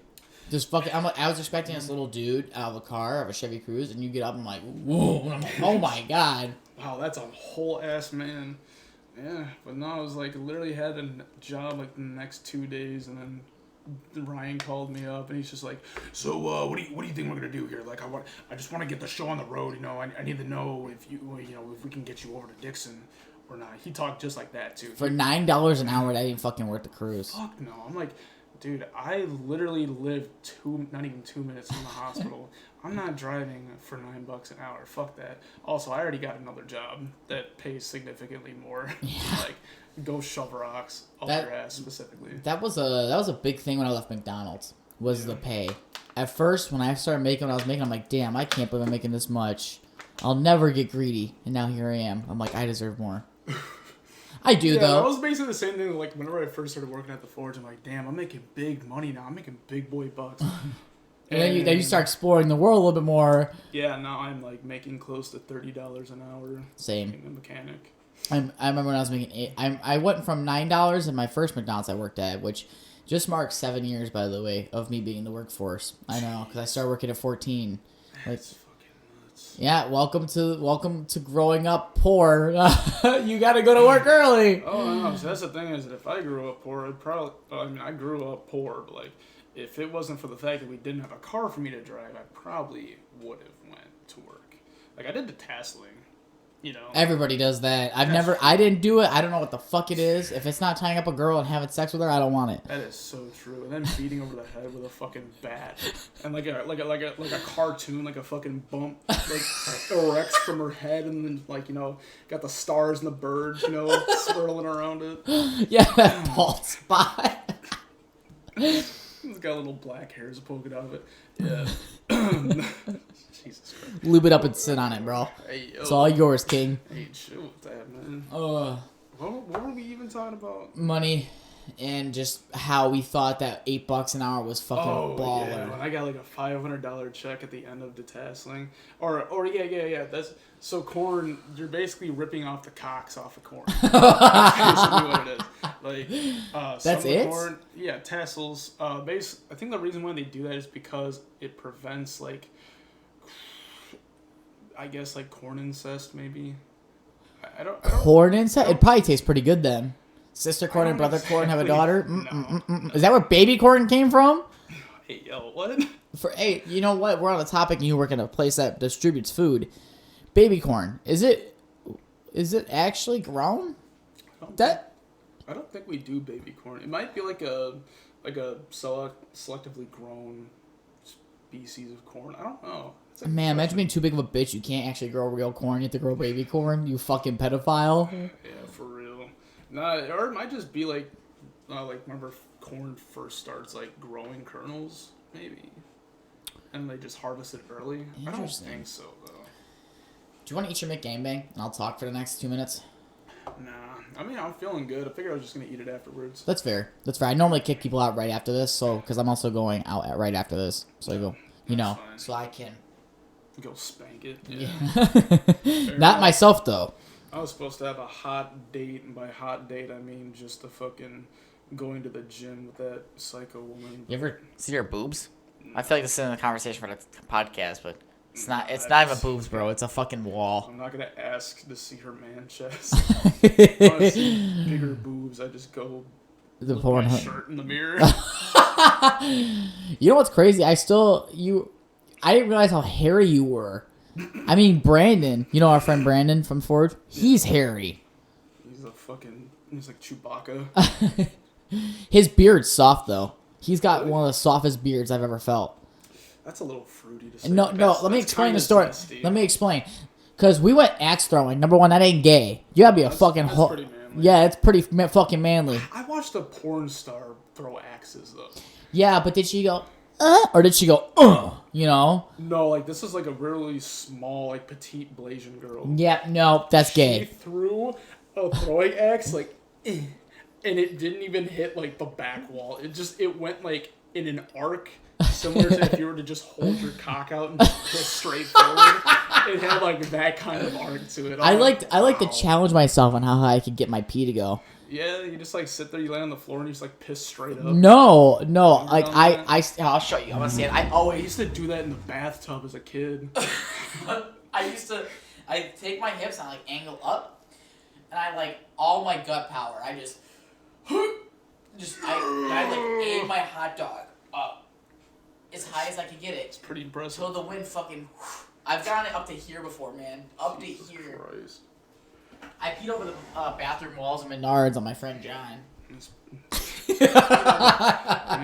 Just fucking, I was expecting this little dude out of a car, of a Chevy Cruze, and you get up and I'm like, whoa, and I'm like, oh my god. Wow, that's a whole ass man. Yeah, but no, I was like, literally had a job like the next 2 days, and then Ryan called me up, and he's just like, so what do you think we're gonna do here? Like, I just want to get the show on the road. You know, I need to know if if we can get you over to Dixon or not. He talked just like that too. For $9 an hour, that ain't fucking worth the cruise. Fuck no. I'm like, dude, I literally live not even 2 minutes from the hospital. I'm not driving for $9 an hour. Fuck that. Also, I already got another job that pays significantly more. Yeah. Like, go shove rocks up your ass specifically. That was a big thing when I left McDonald's. Was the pay. At first, when I started making what I was making, I'm like, damn, I can't believe I'm making this much. I'll never get greedy. And now here I am. I'm like, I deserve more. I do, though. That was basically the same thing. Like, whenever I first started working at the Forge, I'm like, damn, I'm making big money now. I'm making big boy bucks. And then you start exploring the world a little bit more. Yeah, now I'm like making close to $30 an hour. Same. Being a mechanic. I remember when I was making $8. I went from $9 in my first McDonald's I worked at, which just marked 7 years, by the way, of me being in the workforce. I know, because I started working at 14. That's fucking nuts. Yeah, welcome to growing up poor. You got to go to work early. Oh no, so that's the thing is that if I grew up poor, I grew up poor, but like if it wasn't for the fact that we didn't have a car for me to drive, I probably would have went to work. Like I did the tasseling, you know. Everybody does that. I didn't do it. I don't know what the fuck it is. If it's not tying up a girl and having sex with her, I don't want it. That is so true. And then beating over the head with a fucking bat, and like a cartoon, like a fucking bump, like erects from her head, and then like got the stars and the birds, swirling around it. Yeah, that bald spot. It's got little black hairs poking out of it. Yeah. Jesus Christ. Lube it up and sit on it, bro. Hey, yo. It's all yours, king. Hey, chill with that, man. What were we even talking about? Money and just how we thought that $8 an hour was fucking baller. Yeah. When I got like a $500 check at the end of the tasseling. Or yeah. That's so corn. You're basically ripping off the cocks off of corn. That's basically what it is. Like that's it. Corn, yeah, tassels. I think the reason why they do that is because it prevents like, I guess like corn incest maybe. I don't corn incest. It probably tastes pretty good then. Sister corn and brother corn have a daughter. No. Is that where baby corn came from? Hey, yo, what? Hey, you know what? We're on the topic, and you work in a place that distributes food. Baby corn. Is it actually grown? I don't think we do baby corn. It might be like a selectively grown species of corn. I don't know. Man, imagine being too big of a bitch. You can't actually grow real corn. You have to grow baby corn. You fucking pedophile. Yeah, for real. Nah, or it might just be like remember corn first starts like growing kernels, maybe, and they just harvest it early. I don't think so though. Do you want to eat your McGangbang and I'll talk for the next 2 minutes? Nah, I mean I'm feeling good. I figured I was just gonna eat it afterwards. That's fair. I normally kick people out right after this, so because I'm also going out right after this, so I go, fine. so I can go spank it. Yeah. Not myself though. I was supposed to have a hot date, and by hot date I mean just the fucking going to the gym with that psycho woman. You ever see her boobs? I feel like this isn't a conversation for the podcast, but it's not. It's not even boobs, bro. It's a fucking wall. I'm not gonna ask to see her man chest. If I want to see bigger boobs, I just go the look at my shirt in the mirror. You know what's crazy? I didn't realize how hairy you were. I mean, Brandon, our friend Brandon from Forge, he's hairy. He's like Chewbacca. His beard's soft, though. He's got one of the softest beards I've ever felt. That's a little fruity to say. No, let me explain the story. Let me explain. Because we went axe throwing. Number one, that ain't gay. You gotta be a fucking pretty manly. Yeah, it's pretty fucking manly. I watched a porn star throw axes though. Yeah, but did she go, or did she go, you know? No, like this is like a really small, like petite Blasian girl. Yeah, no, that's She gay. threw a throwing axe like, and it didn't even hit like the back wall. It went like in an arc, similar to if you were to just hold your cock out and just piss straight forward. It had like that kind of arc to it. I like wow. to challenge myself on how high I could get my pee to go. Yeah, you just like sit there, you lay on the floor, and you just like piss straight up. No, like I'll show you. I'm gonna say it. I used to do that in the bathtub as a kid. I take my hips and I like angle up, and I like all my gut power. I like aim my hot dog up as high as I could get it. It's pretty impressive. So the wind fucking. I've gotten it up to here before, man. Up to here. Christ. I peed over the bathroom walls of Menards on my friend John. Man,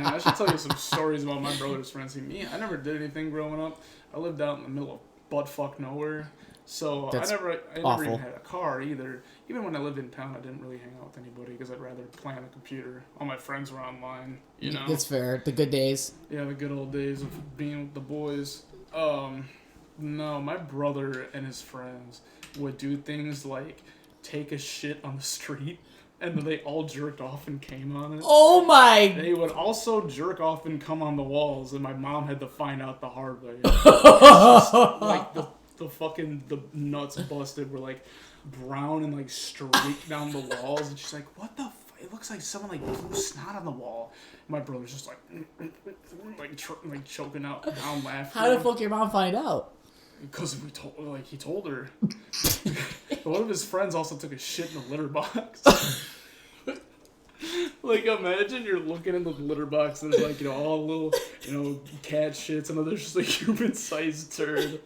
I should tell you some stories about my brother's friends. See, me, I never did anything growing up. I lived out in the middle of buttfuck nowhere. So That's I never awful. even had a car either. Even when I lived in town, I didn't really hang out with anybody because I'd rather play on the computer. All my friends were online, you know. That's fair. The good days. Yeah, the good old days of being with the boys. No, my brother and his friends would do things like take a shit on the street, and then they all jerked off and came on it. Oh my! They would also jerk off and come on the walls, and my mom had to find out the hard way. Like the nuts busted were like brown and like streaked down the walls, and she's like, "What the? It looks like someone like blew snot on the wall." My brother's just like choking out down laughing. How the fuck your mom find out? Because he told her. One of his friends also took a shit in the litter box. Like, imagine you're looking in the litter box and there's like, all little, cat shits, and then there's just a human-sized turd.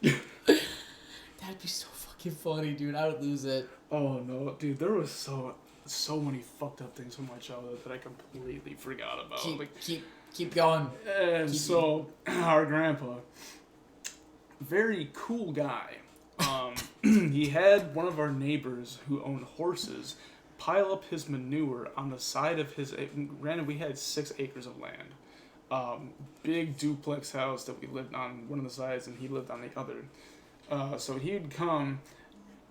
That'd be so fucking funny, dude. I would lose it. Oh no, dude, there was so many fucked up things from my childhood that I completely forgot about. Keep going. And so, our grandpa, very cool guy. He had one of our neighbors who owned horses pile up his manure on the side of his. Granted, we had 6 acres of land. Big duplex house that we lived on one of the sides, and he lived on the other. So he'd come,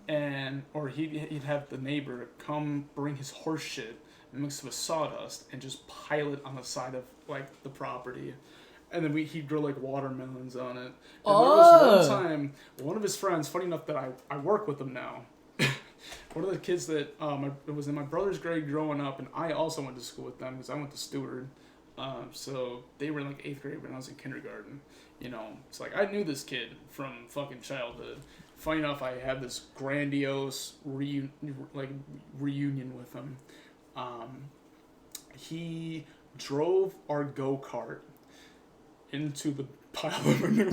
or he'd have the neighbor come bring his horse shit mixed with sawdust and just pile it on the side of like the property, and then he'd grow like watermelons on it. And there was one time, one of his friends, funny enough that I work with him now. One of the kids that it was in my brother's grade growing up, and I also went to school with them because I went to Stewart. So they were in like 8th grade when I was in kindergarten. It's like I knew this kid from fucking childhood. Funny enough, I had this grandiose reunion with him. He drove our go-kart into the pile of manure.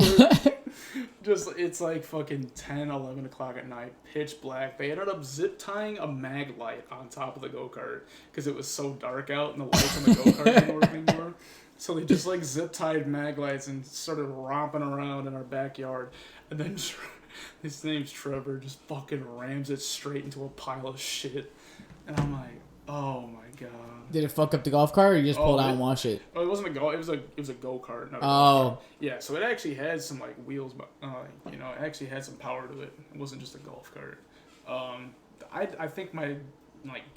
It's like fucking 10, 11 o'clock at night, pitch black. They ended up zip tying a mag light on top of the go-kart because it was so dark out and the lights on the go-kart didn't work anymore. So they just like zip tied mag lights and started romping around in our backyard. And then his name's Trevor, just fucking rams it straight into a pile of shit. And I'm like, oh my god. Did it fuck up the golf cart, or you just pulled out and wash it? Oh, it wasn't a go. It was a go-kart. Not a go-kart. Yeah, so it actually had some like wheels, but it actually had some power to it. It wasn't just a golf cart. I think my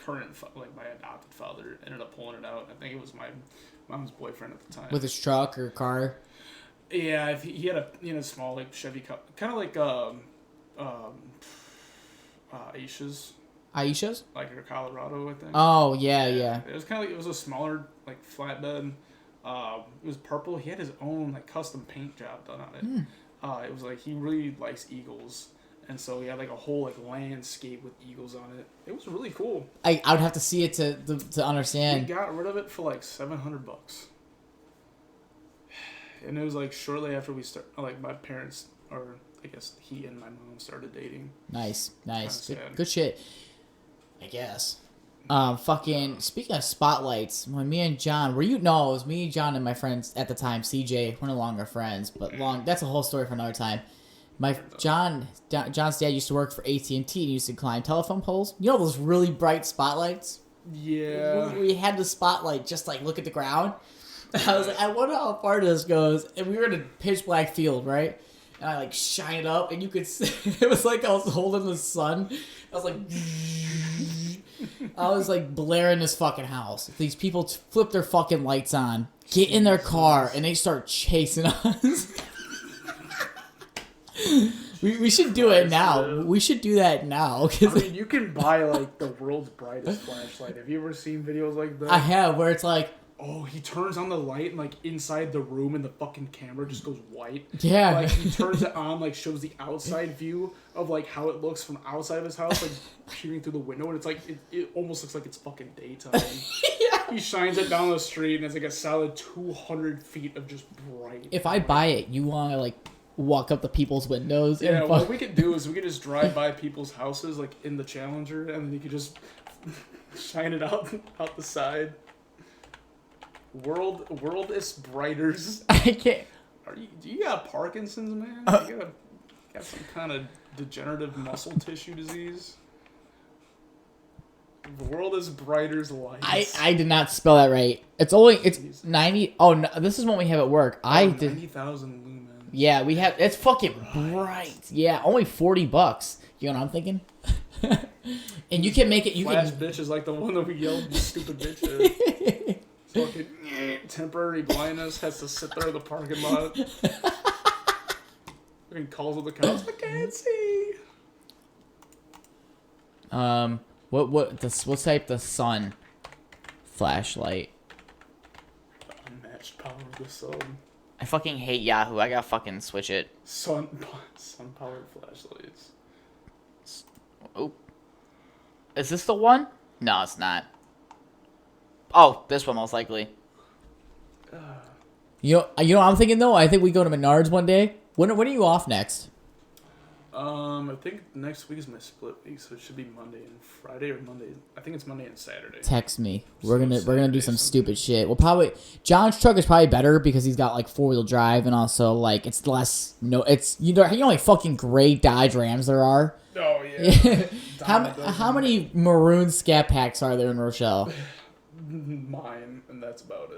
current my adopted father ended up pulling it out. I think it was my mom's boyfriend at the time. With his truck or car? Yeah, he had a small like Chevy Cup, kind of like Aisha's. Aisha's? Like in Colorado, I think. Oh, yeah. It was kind of like, it was a smaller, like, flatbed. It was purple. He had his own, like, custom paint job done on it. It was like, he really likes eagles. And so he had, like, a whole, like, landscape with eagles on it. It was really cool. I would have to see it to understand. We got rid of it for, like, $700. And it was, like, shortly after we my parents, or I guess he and my mom started dating. Nice. Good shit. I guess. Fucking, speaking of spotlights, when me and John, it was me, John, and my friends at the time, CJ, we're no longer friends, but that's a whole story for another time. John's dad used to work for AT&T and used to climb telephone poles. You know those really bright spotlights? Yeah. We had the spotlight just like look at the ground. I was like, I wonder how far this goes. And we were in a pitch black field, right? And I like shine it up, and you could see, it was like I was holding the sun. I was like, I was like blaring this fucking house. These people flip their fucking lights on, get in their car, and they start chasing us. We should do it now. We should do that now. I mean, you can buy like the world's brightest flashlight. Have you ever seen videos like that? I have, where it's like, oh, he turns on the light and like inside the room and the fucking camera just goes white. Yeah. Like he turns it on, like shows the outside view of like how it looks from outside of his house, like shooting through the window, and it's like it almost looks like it's fucking daytime. Yeah. He shines it down the street and it's like a solid 200 feet of just bright. If I buy it, you want to like walk up to people's windows? Yeah, and what we could do is we could just drive by people's houses like in the Challenger, and then you could just shine it out the side. World is brighters. I can't. Do you got Parkinson's, man? You got some kind of degenerative muscle tissue disease? The world is brighter's lights. I did not spell that right. It's 90. Oh, no, this is what we have at work. 90,000 lumens. Yeah, we have. It's fucking bright. Yeah, only $40. You know what I'm thinking? And you can make it. You Flash can. bitch is like the one that we yelled, "You stupid bitch!" Fucking temporary blindness, has to sit there in the parking lot. And calls with the cops. I can't see. What's type the sun flashlight? Unmatched power of the sun. I fucking hate Yahoo. I gotta fucking switch it. Sun powered flashlights. Oh. Is this the one? No, it's not. Oh, this one most likely. You know what I'm thinking though? I think we go to Menards one day. When are you off next? I think next week is my split week, so it should be Monday and Friday, or Monday. I think it's Monday and Saturday. Text me. We're gonna do some stupid shit. We'll probably John's truck is probably better because he's got like 4-wheel drive, and also like it's less you know how many fucking gray Dodge Rams there are. Oh yeah. How many maroon Scat Packs are there in Rochelle? Mine, and that's about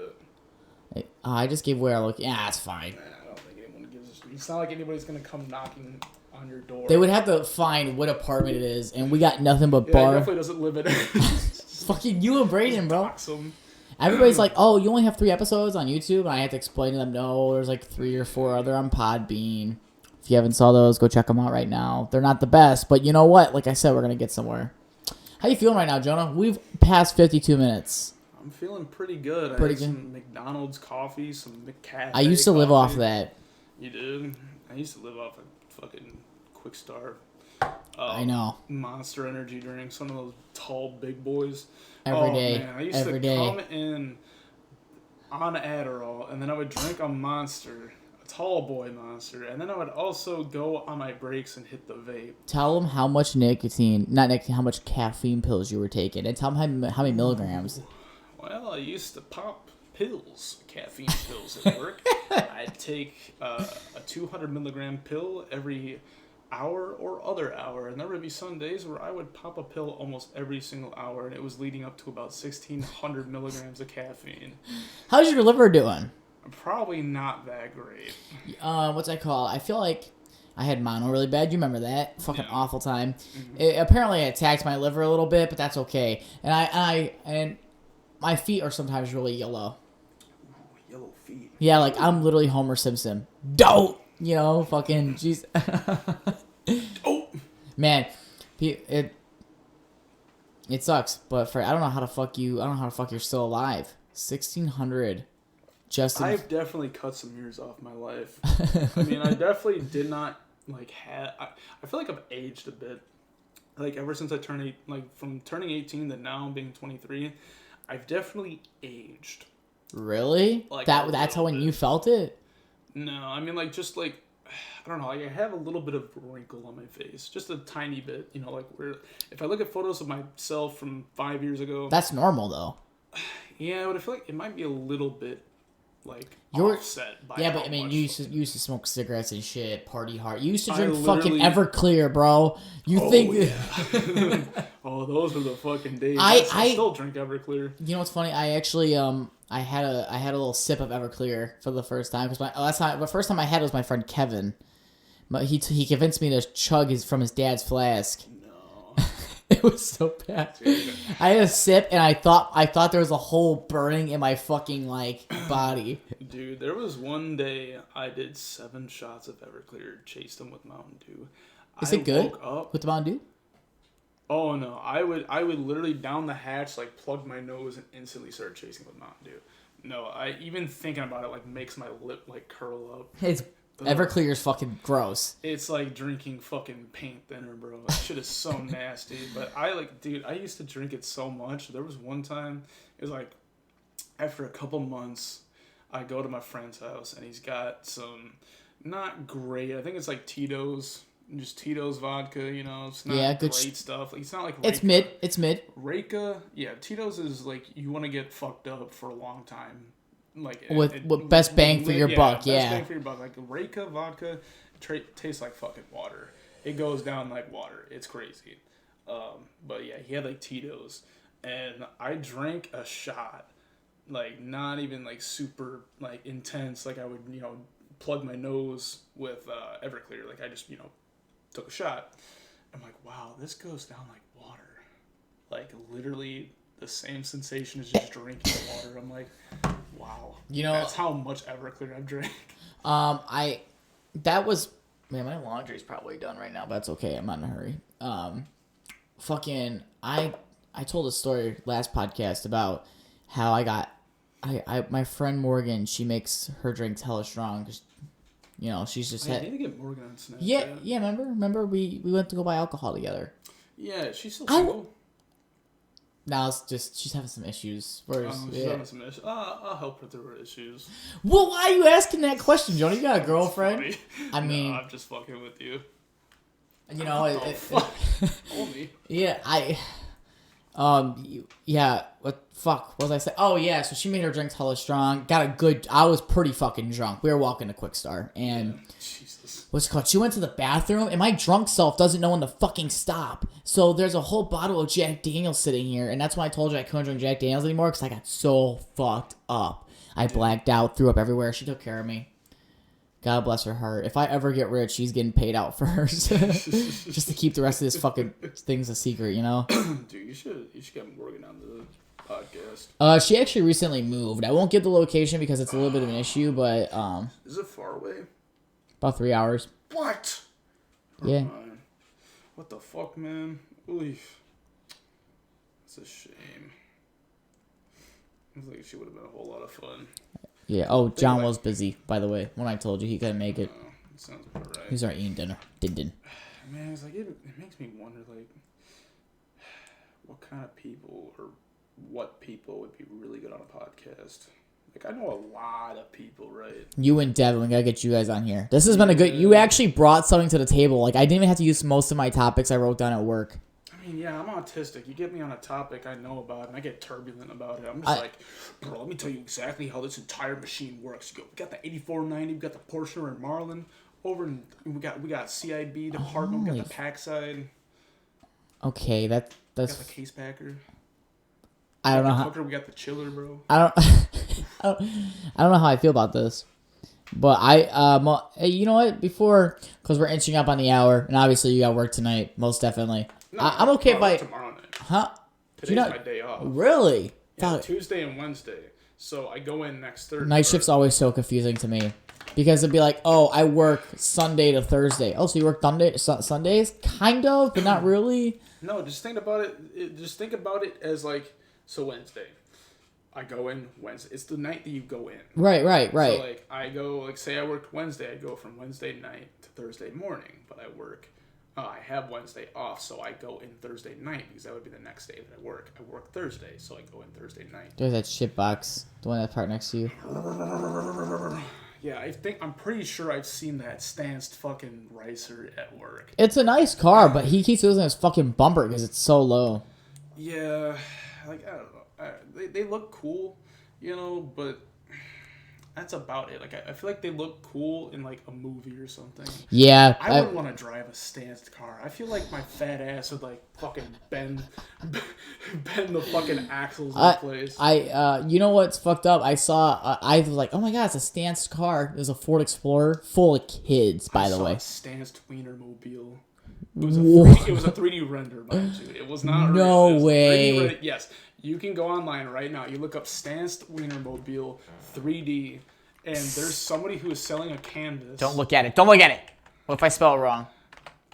it. I just gave away our look. Yeah, it's fine. I don't think anyone gives. It's not like anybody's gonna come knocking on your door. They would have to find what apartment it is, and we got nothing but Yeah, bar. he definitely doesn't live in it. Fucking you and Brayden, bro. Awesome. Everybody's like, "Oh, you only have 3 episodes on YouTube," and I have to explain to them, "No, there's like 3 or 4 other on Podbean. If you haven't saw those, go check them out right now. They're not the best, but you know what? Like I said, we're gonna get somewhere." How you feeling right now, Jonah? We've passed 52 minutes. I'm feeling pretty good. Pretty I had good. some McDonald's coffee, some McCafe. I used to live off that. You did? I used to live off a fucking Quick Start. I know. Monster Energy drink, some of those tall big boys. Every day. Man, I used Every to day. come in on Adderall, and then I would drink a Monster, a tall boy Monster, and then I would also go on my breaks and hit the vape. Tell them how much how much caffeine pills you were taking, and tell them how many milligrams. Well, I used to pop pills, caffeine pills at work. I'd take a 200 milligram pill every hour or other hour, and there would be some days where I would pop a pill almost every single hour, and it was leading up to about 1,600 milligrams of caffeine. How's your liver doing? Probably not that great. What's that called? I feel like I had mono really bad. You remember that? Fucking Yeah. awful time. Apparently it attacked my liver a little bit, but that's okay. And my feet are sometimes really yellow. Ooh, yellow feet. Yeah, like I'm literally Homer Simpson. Don't! You know, fucking jeez. Oh! Man, it sucks, but I don't know how the fuck you're still alive. 1,600. I've definitely cut some years off my life. I mean, I definitely did not like I feel like I've aged a bit. Like ever since I turned from turning 18 to now being 23, I've definitely aged. Really? Like That's how when you felt it? No, I mean I don't know. Like I have a little bit of wrinkle on my face, just a tiny bit. You know, like where if I look at photos of myself from 5 years ago. That's normal though. Yeah, but I feel like it might be a little bit like You're offset by yeah, how but I mean, much you used to smoke cigarettes and shit, party hard. You used to I drink fucking literally- Everclear, bro. You think? yeah. Oh, those were the fucking days. I still drink Everclear. You know what's funny? I actually I had a little sip of Everclear for the first time because the first time I had it was my friend Kevin, but he convinced me to chug from his dad's flask. No. It was so bad. I had a sip and I thought there was a hole burning in my fucking like body. Dude, there was one day I did 7 shots of Everclear, chased them with Mountain Dew. Is it good woke up, with the Mountain Dew? Oh no, I would literally down the hatch, like plug my nose and instantly start chasing with Mountain Dew. No, even thinking about it like makes my lip like curl up. It's Everclear is fucking gross. It's like drinking fucking paint thinner, bro. That shit is so nasty. But dude, I used to drink it so much. There was one time, it was like, after a couple months, I go to my friend's house and he's got some, not great, I think it's like Tito's, just Tito's vodka, you know, it's not great stuff. Like, it's not like Reyka. It's mid. Reyka, yeah, Tito's is like, you want to get fucked up for a long time. Like with best bang for your buck, best bang for your buck. Like Reyka vodka tastes like fucking water. It goes down like water. It's crazy. But yeah, he had like Tito's, and I drank a shot, like not even like super like intense. Like I would plug my nose with Everclear. Like I just took a shot. I'm like, wow, this goes down like water. Like literally the same sensation as just drinking water. I'm like, wow. That's how much Everclear I've drank. Man, my laundry's probably done right now, but that's okay. I'm not in a hurry. I told a story last podcast about how my friend Morgan, she makes her drinks hella strong because, she's just I need to get Morgan on Snapchat. Yeah. Remember we went to go buy alcohol together. Yeah, she's still single. Now it's just she's having some issues. She's having some issues. I'll help her through her issues. Well, why are you asking that question, Jonah? You got a girlfriend? I mean, no, I'm just fucking with you. Only. Yeah, what was I saying? Oh yeah, so she made her drinks hella strong. I was pretty fucking drunk. We were walking to Quick Star and Jesus. What's it called? She went to the bathroom and my drunk self doesn't know when to fucking stop. So there's a whole bottle of Jack Daniels sitting here, and that's when I told you I couldn't drink Jack Daniels anymore because I got so fucked up. I blacked out, threw up everywhere. She took care of me. God bless her heart. If I ever get rich, she's getting paid out first. Just to keep the rest of this fucking things a secret, Dude, you should get Morgan on the podcast. She actually recently moved. I won't give the location because it's a little bit of an issue, but Is it far away? About 3 hours. What? Yeah. Man. What the fuck, man? Oof. It's a shame. I think she would have been a whole lot of fun. Yeah. Oh, John was busy, by the way, when I told you he couldn't make it. It sounds about right. He's already eating dinner. Din. Man, it's like it makes me wonder, like, what kind of people or what people would be really good on a podcast. Like, I know a lot of people, right? You and Devin, we gotta get you guys on here. This has been a good. You actually brought something to the table. Like, I didn't even have to use most of my topics I wrote down at work. I mean, yeah, I'm autistic. You get me on a topic I know about, and I get turbulent about it. I'm just like, bro, let me tell you exactly how this entire machine works. We got the 8490, we got the Porsche and Marlin. Over in, we got CIB department, we got the pack side. Okay, that's. We got the case packer. I don't know how. We got the chiller, bro. I don't know how I feel about this, but you know what? Because we're inching up on the hour, and obviously you got work tonight, most definitely. No, I'm okay if I. Tomorrow night. Huh? Today's my day off. Really? Yeah, Tuesday and Wednesday. So I go in next Thursday. Night shift's always so confusing to me. Because it'd be like, oh, I work Sunday to Thursday. Oh, so you work Sundays? Kind of, but not really. No, just think about it. Just think about it as like, so Wednesday. I go in Wednesday. It's the night that you go in. Right. So like, I go, like, say I worked Wednesday. I go from Wednesday night to Thursday morning. But I work, I have Wednesday off. So I go in Thursday night because that would be the next day that I work. I work Thursday. So I go in Thursday night. There's that shit box. The one that's part next to you. Yeah, I'm pretty sure I've seen that Stanced fucking Ricer at work. It's a nice car, but he keeps losing his fucking bumper because it's so low. Yeah, like, I don't know. They look cool, but that's about it. Like I feel like they look cool in like a movie or something. Yeah. I wouldn't want to drive a stanced car. I feel like my fat ass would like fucking bend the fucking axles in place. You know what's fucked up? I saw, I was like, oh my god, it's a stanced car. It was a Ford Explorer full of kids, by the way. A stanced Wienermobile. It was a 3D render, mind you. It was not no real. way. Yes, you can go online right now. You look up stanced Wienermobile 3D, and there's somebody who is selling a canvas. Don't look at it. Don't look at it. What if I spell it wrong?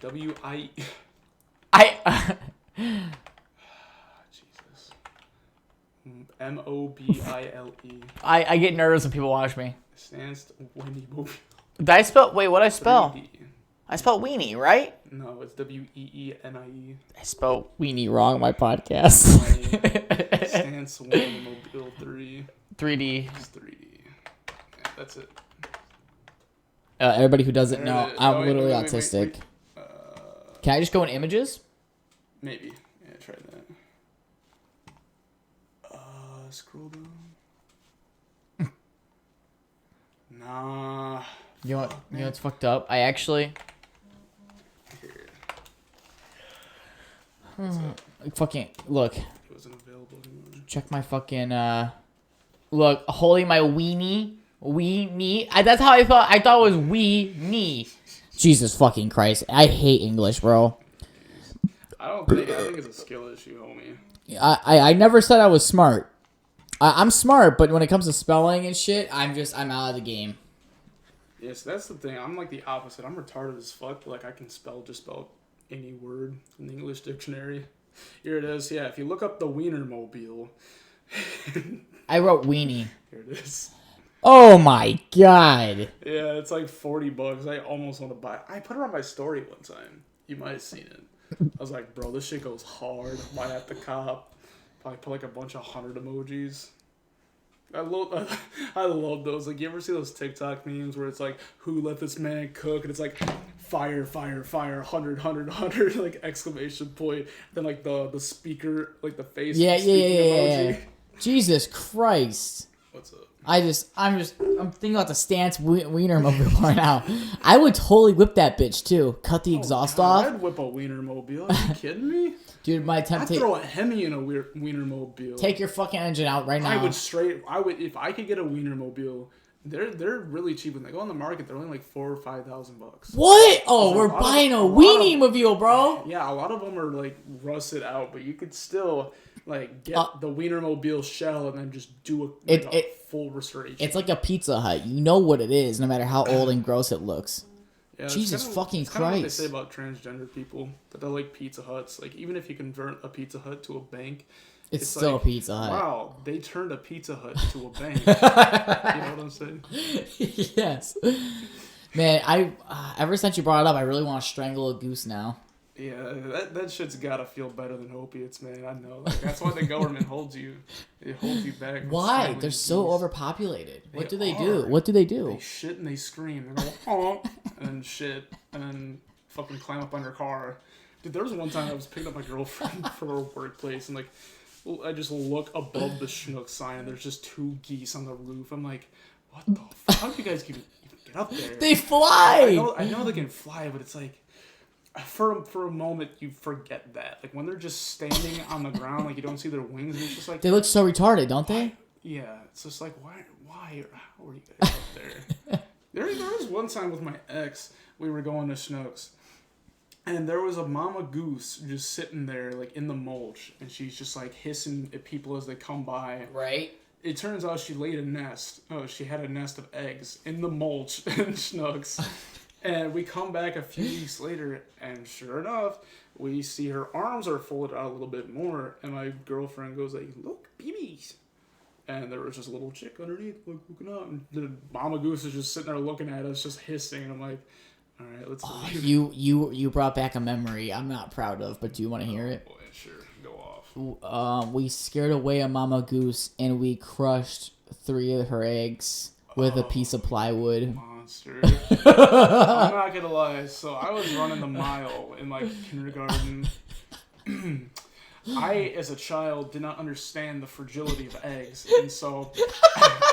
W-I... Jesus. M-O-B-I-L-E. I get nervous when people watch me. Stanced Wienermobile. Did I spell... Wait, what did I spell? 3D. I spelled weenie, right? No, it's W-E-E-N-I-E. I spelled weenie wrong on my podcast. Stance Wienermobile 3. 3D. It's 3D. Yeah, that's it. Everybody who doesn't know, I'm wait, literally wait, autistic. wait. Can I just go in images? Maybe. Yeah, try that. Scroll down. Nah. You know what's fucked up? I actually... Here. Fucking... Look. It wasn't available anymore. Check my fucking... Look, holding my weenie. Weenie. That's how I thought. I thought it was weenie. Jesus fucking Christ. I hate English, bro. I think it's a skill issue, homie. I never said I was smart. I'm smart, but when it comes to spelling and shit, I'm out of the game. Yes, that's the thing. I'm like the opposite. I'm retarded as fuck, but like I can just spell any word in the English dictionary. Here it is. Yeah, if you look up the Wienermobile. I wrote weenie. Here it is. Oh my god. Yeah, it's like $40. I almost want to buy it. I put it on my story one time. You might have seen it. I was like, bro, this shit goes hard. Might have to cop. Probably put like a bunch of 100 emojis. I love those. Like, you ever see those TikTok memes where it's like, who let this man cook? And it's like, fire, fire, fire, 100, 100, 100, like, exclamation point. Then, like, the speaker, like, the face emoji. Jesus Christ. What's up? I'm thinking about the stance Wienermobile right now. I would totally whip that bitch, too. Cut the exhaust off. I'd whip a Wienermobile. Are you kidding me? Dude, my temptation... I'd throw a Hemi in a Wienermobile. Take your fucking engine out right now. I would if I could get a Wienermobile, they're really cheap. When they go on the market, they're only like $4,000 or $5,000. What? Oh, we're buying a Wienermobile, bro. Yeah, a lot of them are like rusted out, but you could still like get the Wienermobile shell and then just do a full restoration. It's like a Pizza Hut. You know what it is, no matter how old and gross it looks. Yeah, Jesus fucking Christ. What they say about transgender people, that they're like Pizza Huts. Like, even if you convert a Pizza Hut to a bank, it's still like, a Pizza Hut. Wow, they turned a Pizza Hut to a bank. You know what I'm saying? Yes. Man, ever since you brought it up, I really want to strangle a goose now. Yeah, that shit's gotta feel better than opiates, man. I know. Like, that's why the government holds you. It holds you back. Why? They're so overpopulated. What do they do? They shit and they scream. They go, oh, and then shit, and then fucking climb up on your car. Dude, there was one time I was picking up my girlfriend from her workplace, and like, I just look above the Schnook sign, and there's just 2 geese on the roof. I'm like, what the fuck? How do you guys even get up there? They fly! I know they can fly, but it's like, for a moment you forget that. Like, when they're just standing on the ground, like, you don't see their wings, and it's just like... They look so retarded, don't they? Yeah, it's just like, why, how are you guys up there? There was one time with my ex, we were going to Schnucks, and there was a mama goose just sitting there, like, in the mulch, and she's just, like, hissing at people as they come by. Right. It turns out she laid a nest. Oh, she had a nest of eggs in the mulch in Schnucks. And we come back a few weeks later, and sure enough, we see her arms are folded out a little bit more, and my girlfriend goes like, look, babies. And there was just a little chick underneath, like, looking up, and the mama goose is just sitting there looking at us, just hissing, and I'm like, all right, let's leave. You brought back a memory I'm not proud of, but do you want to hear it? Boy, sure, go off. We scared away a mama goose, and we crushed 3 of her eggs with a piece of plywood. Monster. I'm not gonna lie. So I was running the mile in like kindergarten. I, as a child, did not understand the fragility of eggs, and so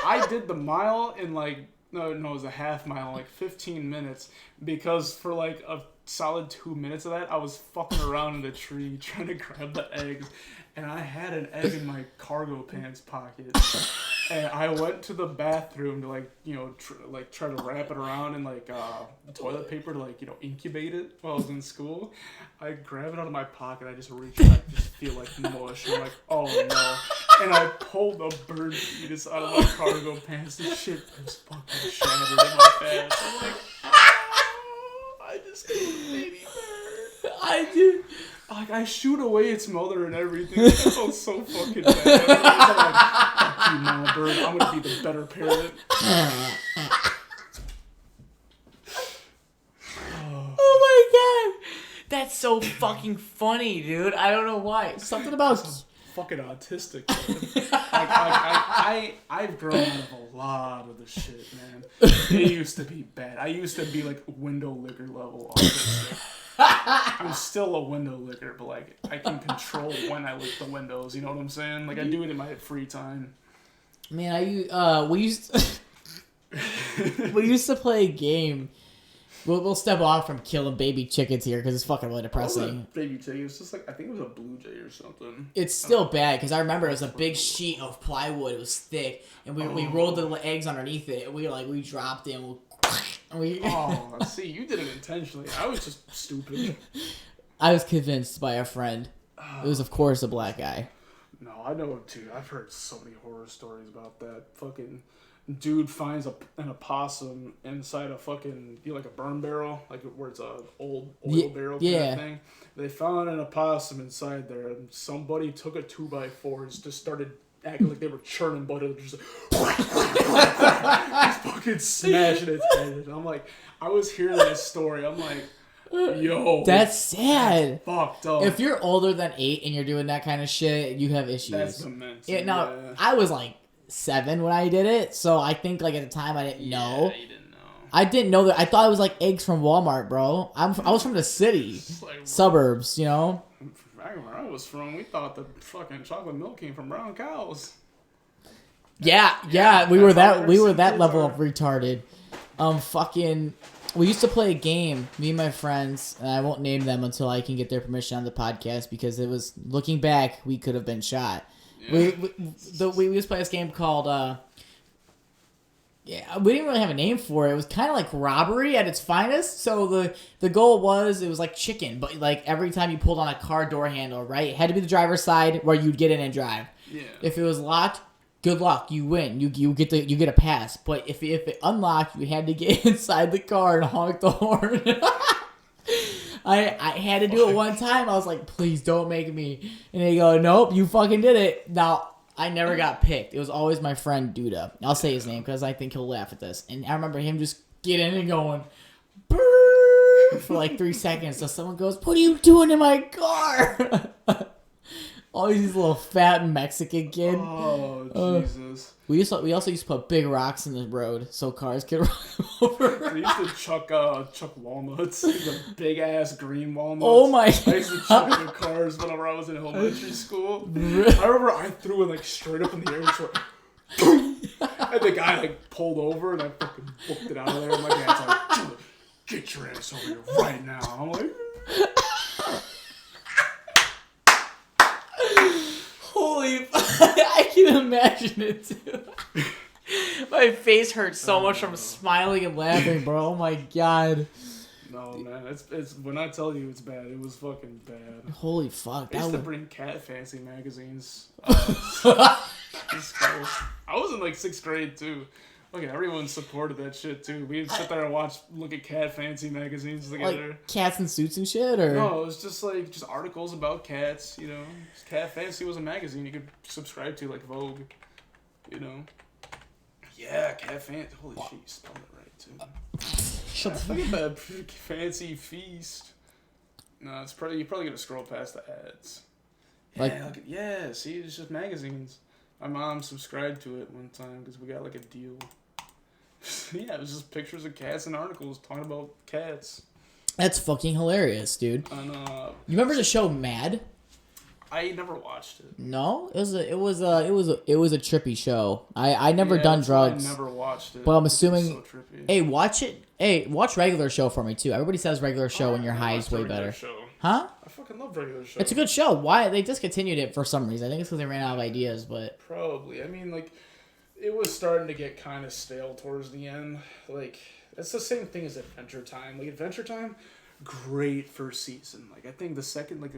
I did the mile in like no, it was a half mile, in like 15 minutes, because for like a solid 2 minutes of that, I was fucking around in the tree trying to grab the eggs, and I had an egg in my cargo pants pocket. And I went to the bathroom to try to wrap it around in toilet paper to incubate it while I was in school. I grab it out of my pocket. I just reach and I just feel like mush. I'm like, oh no! And I pulled a bird fetus out of my cargo pants. The shit was fucking shattered in my pants. I'm like, oh, I just killed a baby bird. I do. Like, I shoot away its mother and everything. Like, I felt so fucking bad. I'm like, fuck you, mama bird. I'm gonna be the better parent. Oh my god. That's so fucking funny, dude. I don't know why. Something about Fucking autistic. I've grown out of a lot of the shit, man. It used to be bad. I used to be like window licker level autistic. I'm still a window licker, but like I can control when I lick the windows. You know what I'm saying? Like I do it in my free time. Man, we used to play a game. We'll step off from killing baby chickens here because it's fucking really depressing. Baby chicken. It's just like I think it was a blue jay or something. It's still bad because I remember it was a big sheet of plywood. It was thick, and we rolled the eggs underneath it. And we dropped it. And see, you did it intentionally. I was just stupid. I was convinced by a friend. It was, of course, a black guy. No, I know it too. I've heard so many horror stories about that. Fucking dude finds an opossum inside a fucking a burn barrel, like where it's a old oil barrel kind of thing. They found an opossum inside there, and somebody took a 2x4 and just started acting like they were churning butter, just fucking smashing its head. And I'm like, I was hearing this story. I'm like, yo, that's sad. That's fucked up. If you're older than 8 and you're doing that kind of shit, you have issues. That's immense. I was like 7 when I did it, so I think like at the time I didn't know. You didn't know. I didn't know that. I thought it was like eggs from Walmart, bro. I was from the city, suburbs, you know. Back where I was from, we thought the fucking chocolate milk came from brown cows. Yeah, we were that level of retarded. We used to play a game, me and my friends, and I won't name them until I can get their permission on the podcast because it was, looking back, we could have been shot. Yeah. We used to play this game called, we didn't really have a name for it. It was kind of like robbery at its finest. So the goal was, it was like chicken, but like every time you pulled on a car door handle, right? It had to be the driver's side where you'd get in and drive. Yeah. If it was locked, good luck, you win. You get a pass. But if it unlocked, you had to get inside the car and honk the horn. I had to do it one time. I was like, please don't make me. And they go, nope, you fucking did it. Now, I never got picked. It was always my friend Duda. I'll say his name because I think he'll laugh at this. And I remember him just getting and going, brrr, for like 3 seconds. So someone goes, what are you doing in my car? Always these little fat Mexican kid. Oh, Jesus. We also used to put big rocks in the road so cars could run over. We used to chuck walnuts, the big ass green walnuts. Oh my! I used to chuck in the cars whenever I was in elementary school. I remember I threw it like straight up in the air, and the guy like pulled over, and I fucking booked it out of there. And my dad's like, "Get your ass over here right now!" I'm like. Holy, I can imagine it too. My face hurts so much from smiling and laughing, bro. Oh my god. No, man, it's when I tell you it's bad, it was fucking bad. Holy fuck. I used to bring cat fancy magazines. I was in like 6th grade too. Look, everyone supported that shit too. We'd sit there and look at cat fancy magazines together. Like cats in suits and shit, or no, it was just articles about cats. You know, Cat Fancy was a magazine you could subscribe to, like Vogue. You know. Yeah, Cat Fancy. Holy shit, you spelled it right too. Shut the fuck Look at that Fancy Feast. No, it's probably you're probably gonna scroll past the ads. Yeah, see, it's just magazines. My mom subscribed to it one time because we got like a deal. Yeah, it was just pictures of cats and articles talking about cats. That's fucking hilarious, dude. And, you remember the show Mad? I never watched it. No, it was a trippy show. I never done drugs. I never watched it. But I'm assuming. So trippy. Hey, watch it. Hey, watch Regular Show for me too. Everybody says Regular Show when you're high is way better. Show. Huh? I fucking love Regular Show. It's a good show. Why they discontinued it for some reason? I think it's because they ran out of ideas. But probably. I mean, like, it was starting to get kind of stale towards the end. Like, it's the same thing as Adventure Time. Like, Adventure Time. Great first season. Like, I think the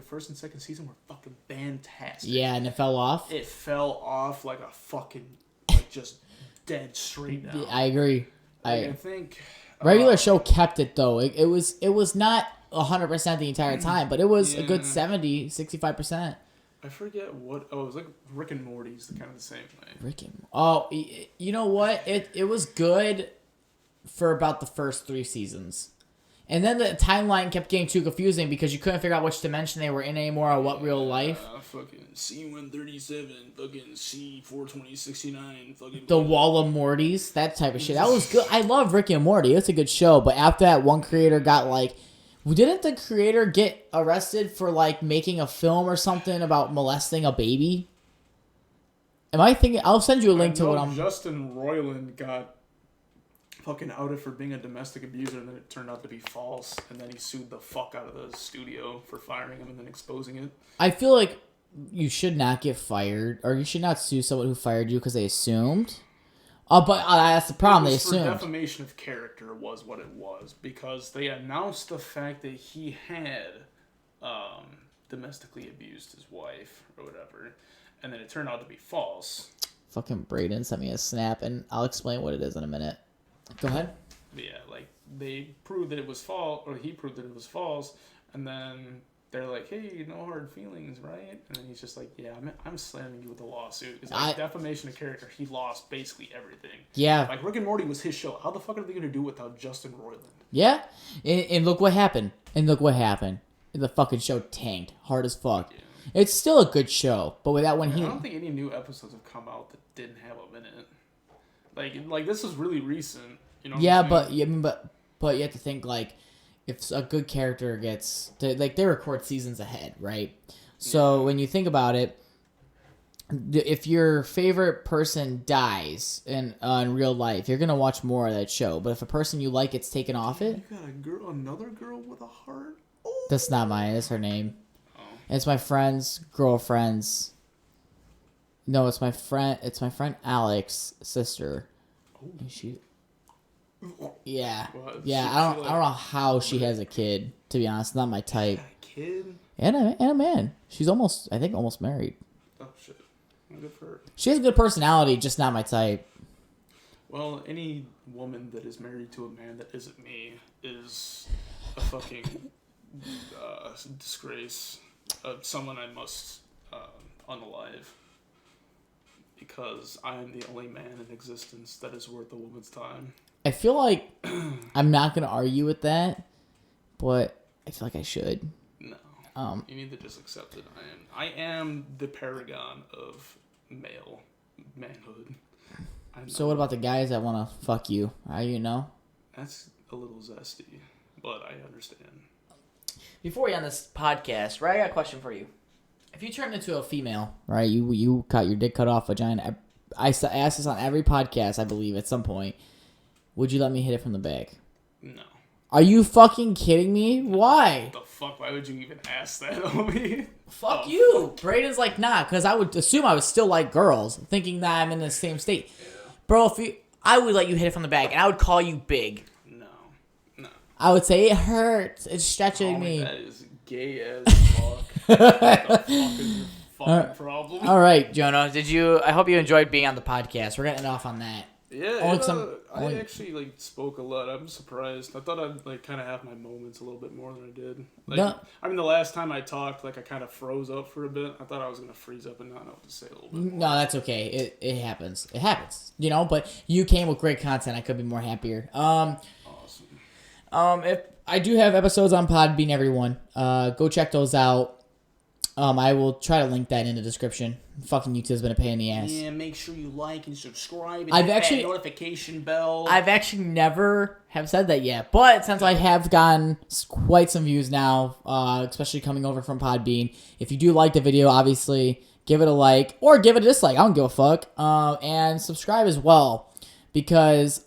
first and second season were fucking fantastic. yeah, and it fell off. It fell off like a fucking, like, just dead straight down. I agree. I think Regular Show kept it though. It was not 100% the entire time, but it was a good 65%. I forget what. Oh, it was like Rick and Morty's kind of the same way. You know what? It was good for about the first 3 seasons. And then the timeline kept getting too confusing because you couldn't figure out which dimension they were in anymore or what real life. Fucking C-137, fucking C-420-69, fucking... The Wall of Mortys, that type of shit. That was good. I love Rick and Morty. It's a good show. But after that, one creator got like... Didn't the creator get arrested for like making a film or something about molesting a baby? Am I thinking... I'll send you a link to what I'm... Justin Roiland got... fucking outed for being a domestic abuser, and then it turned out to be false, and then he sued the fuck out of the studio for firing him and then exposing it. I feel like you should not get fired, or you should not sue someone who fired you because they assumed. But that's the problem. They assumed. Defamation of character was what it was, because they announced the fact that he had domestically abused his wife or whatever, and then it turned out to be false. Fucking Braden sent me a snap, and I'll explain what it is in a minute. Go ahead. Yeah, like, they proved that it was false, or he proved that it was false, and then they're like, hey, no hard feelings, right? And then he's just like, yeah, I'm slamming you with a lawsuit. It's like defamation of character. He lost basically everything. Yeah. Like, Rick and Morty was his show. How the fuck are they going to do without Justin Roiland? Yeah. And look what happened. The fucking show tanked. Hard as fuck. Yeah. It's still a good show, but without when he... I don't think any new episodes have come out that didn't have him in it. Like this is really recent, you know. Yeah, but you have to think like if a good character gets they record seasons ahead, right? So when you think about it, if your favorite person dies in real life, you're gonna watch more of that show. But if a person you like gets taken off it, you got another girl with a heart. Oh. That's not mine. That's her name. Oh. It's my friend's girlfriend's. No, it's my friend. It's my friend Alex's sister. Oh. She. Yeah, yeah. I don't know how she has a kid. To be honest, not my type. A kid. And a man. She's almost married. Oh shit! Good for her. She has a good personality, just not my type. Well, any woman that is married to a man that isn't me is a fucking disgrace. Someone I must unalive. Because I am the only man in existence that is worth a woman's time. I feel like I'm not going to argue with that, but I feel like I should. No. You need to just accept it. I am the paragon of manhood. So what about the guys that want to fuck you? You know? That's a little zesty, but I understand. Before we end this podcast, right, I got a question for you. If you turned into a female, right, you got your dick cut off, vagina. I asked this on every podcast, I believe, at some point. Would you let me hit it from the back? No. Are you fucking kidding me? Why? What the fuck? Why would you even ask that of me? Fuck you. Fuck. Braden's like, nah, because I would assume I would still like girls, thinking that I'm in the same state. Yeah. Bro, I would let you hit it from the back, and I would call you big. No. I would say, it hurts. It's stretching me. That is gay as fuck. What the fuck is your fucking problem? All right, Jonah. I hope you enjoyed being on the podcast. We're getting off on that. Yeah, I actually spoke a lot. I'm surprised. I thought I'd kind of have my moments a little bit more than I did. I mean, the last time I talked, I kind of froze up for a bit. I thought I was gonna freeze up and not know what to say a little bit more. No, that's okay. It happens. It happens. You know, but you came with great content. I could be more happier. Awesome. If I do have episodes on Podbean, everyone, go check those out. I will try to link that in the description. Fucking YouTube's been a pain in the ass. Yeah, make sure you like and subscribe and I've hit actually- that notification bell. I've actually never have said that yet, but since I have gotten quite some views now, especially coming over from Podbean, if you do like the video, obviously give it a like or give it a dislike. I don't give a fuck. And subscribe as well, because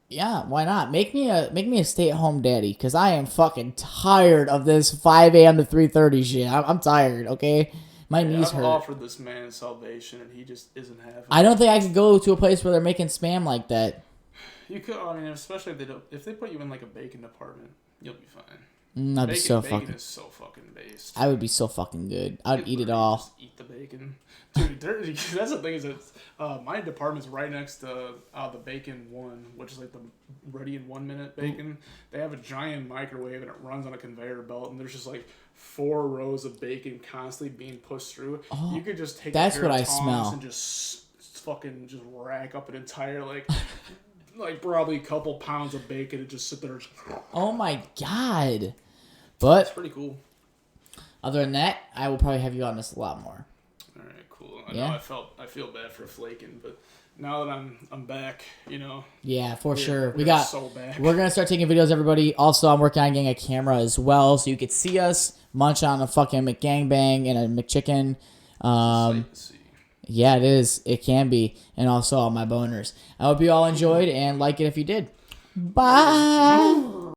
yeah, why not? Make me a stay-at-home daddy, because I am fucking tired of this 5 a.m. to 3:30 shit. I'm tired. Okay, my knees I've hurt. offered this man salvation, and he just isn't having it. I don't think I could go to a place where they're making spam like that. You could, I mean, especially if they put you in like a bacon department, you'll be fine. I'd be so Bacon fucking. is so fucking based. I would be so fucking good. I'd eat it all. Just eat the bacon, dude. That's the thing is that my department's right next to the bacon one, which is like the ready in 1 minute bacon. They have a giant microwave and it runs on a conveyor belt, and there's just like 4 rows of bacon constantly being pushed through. Oh, You could just take that's a pair what of I tongs smell. and just fucking just rack up an entire like probably a couple pounds of bacon and just sit there. Oh my god. It's But pretty cool. other than that, I will probably have you on this a lot more. All right, cool. I Yeah. know I feel bad for flaking, but now that I'm back, you know. Yeah, for sure. We're We got. so back. We're gonna start taking videos, everybody. Also, I'm working on getting a camera as well, so you could see us munch on a fucking McGangbang and a McChicken. Sight to see. Yeah, it is. It can be, and also all my boners. I hope you all enjoyed and like it if you did. Bye.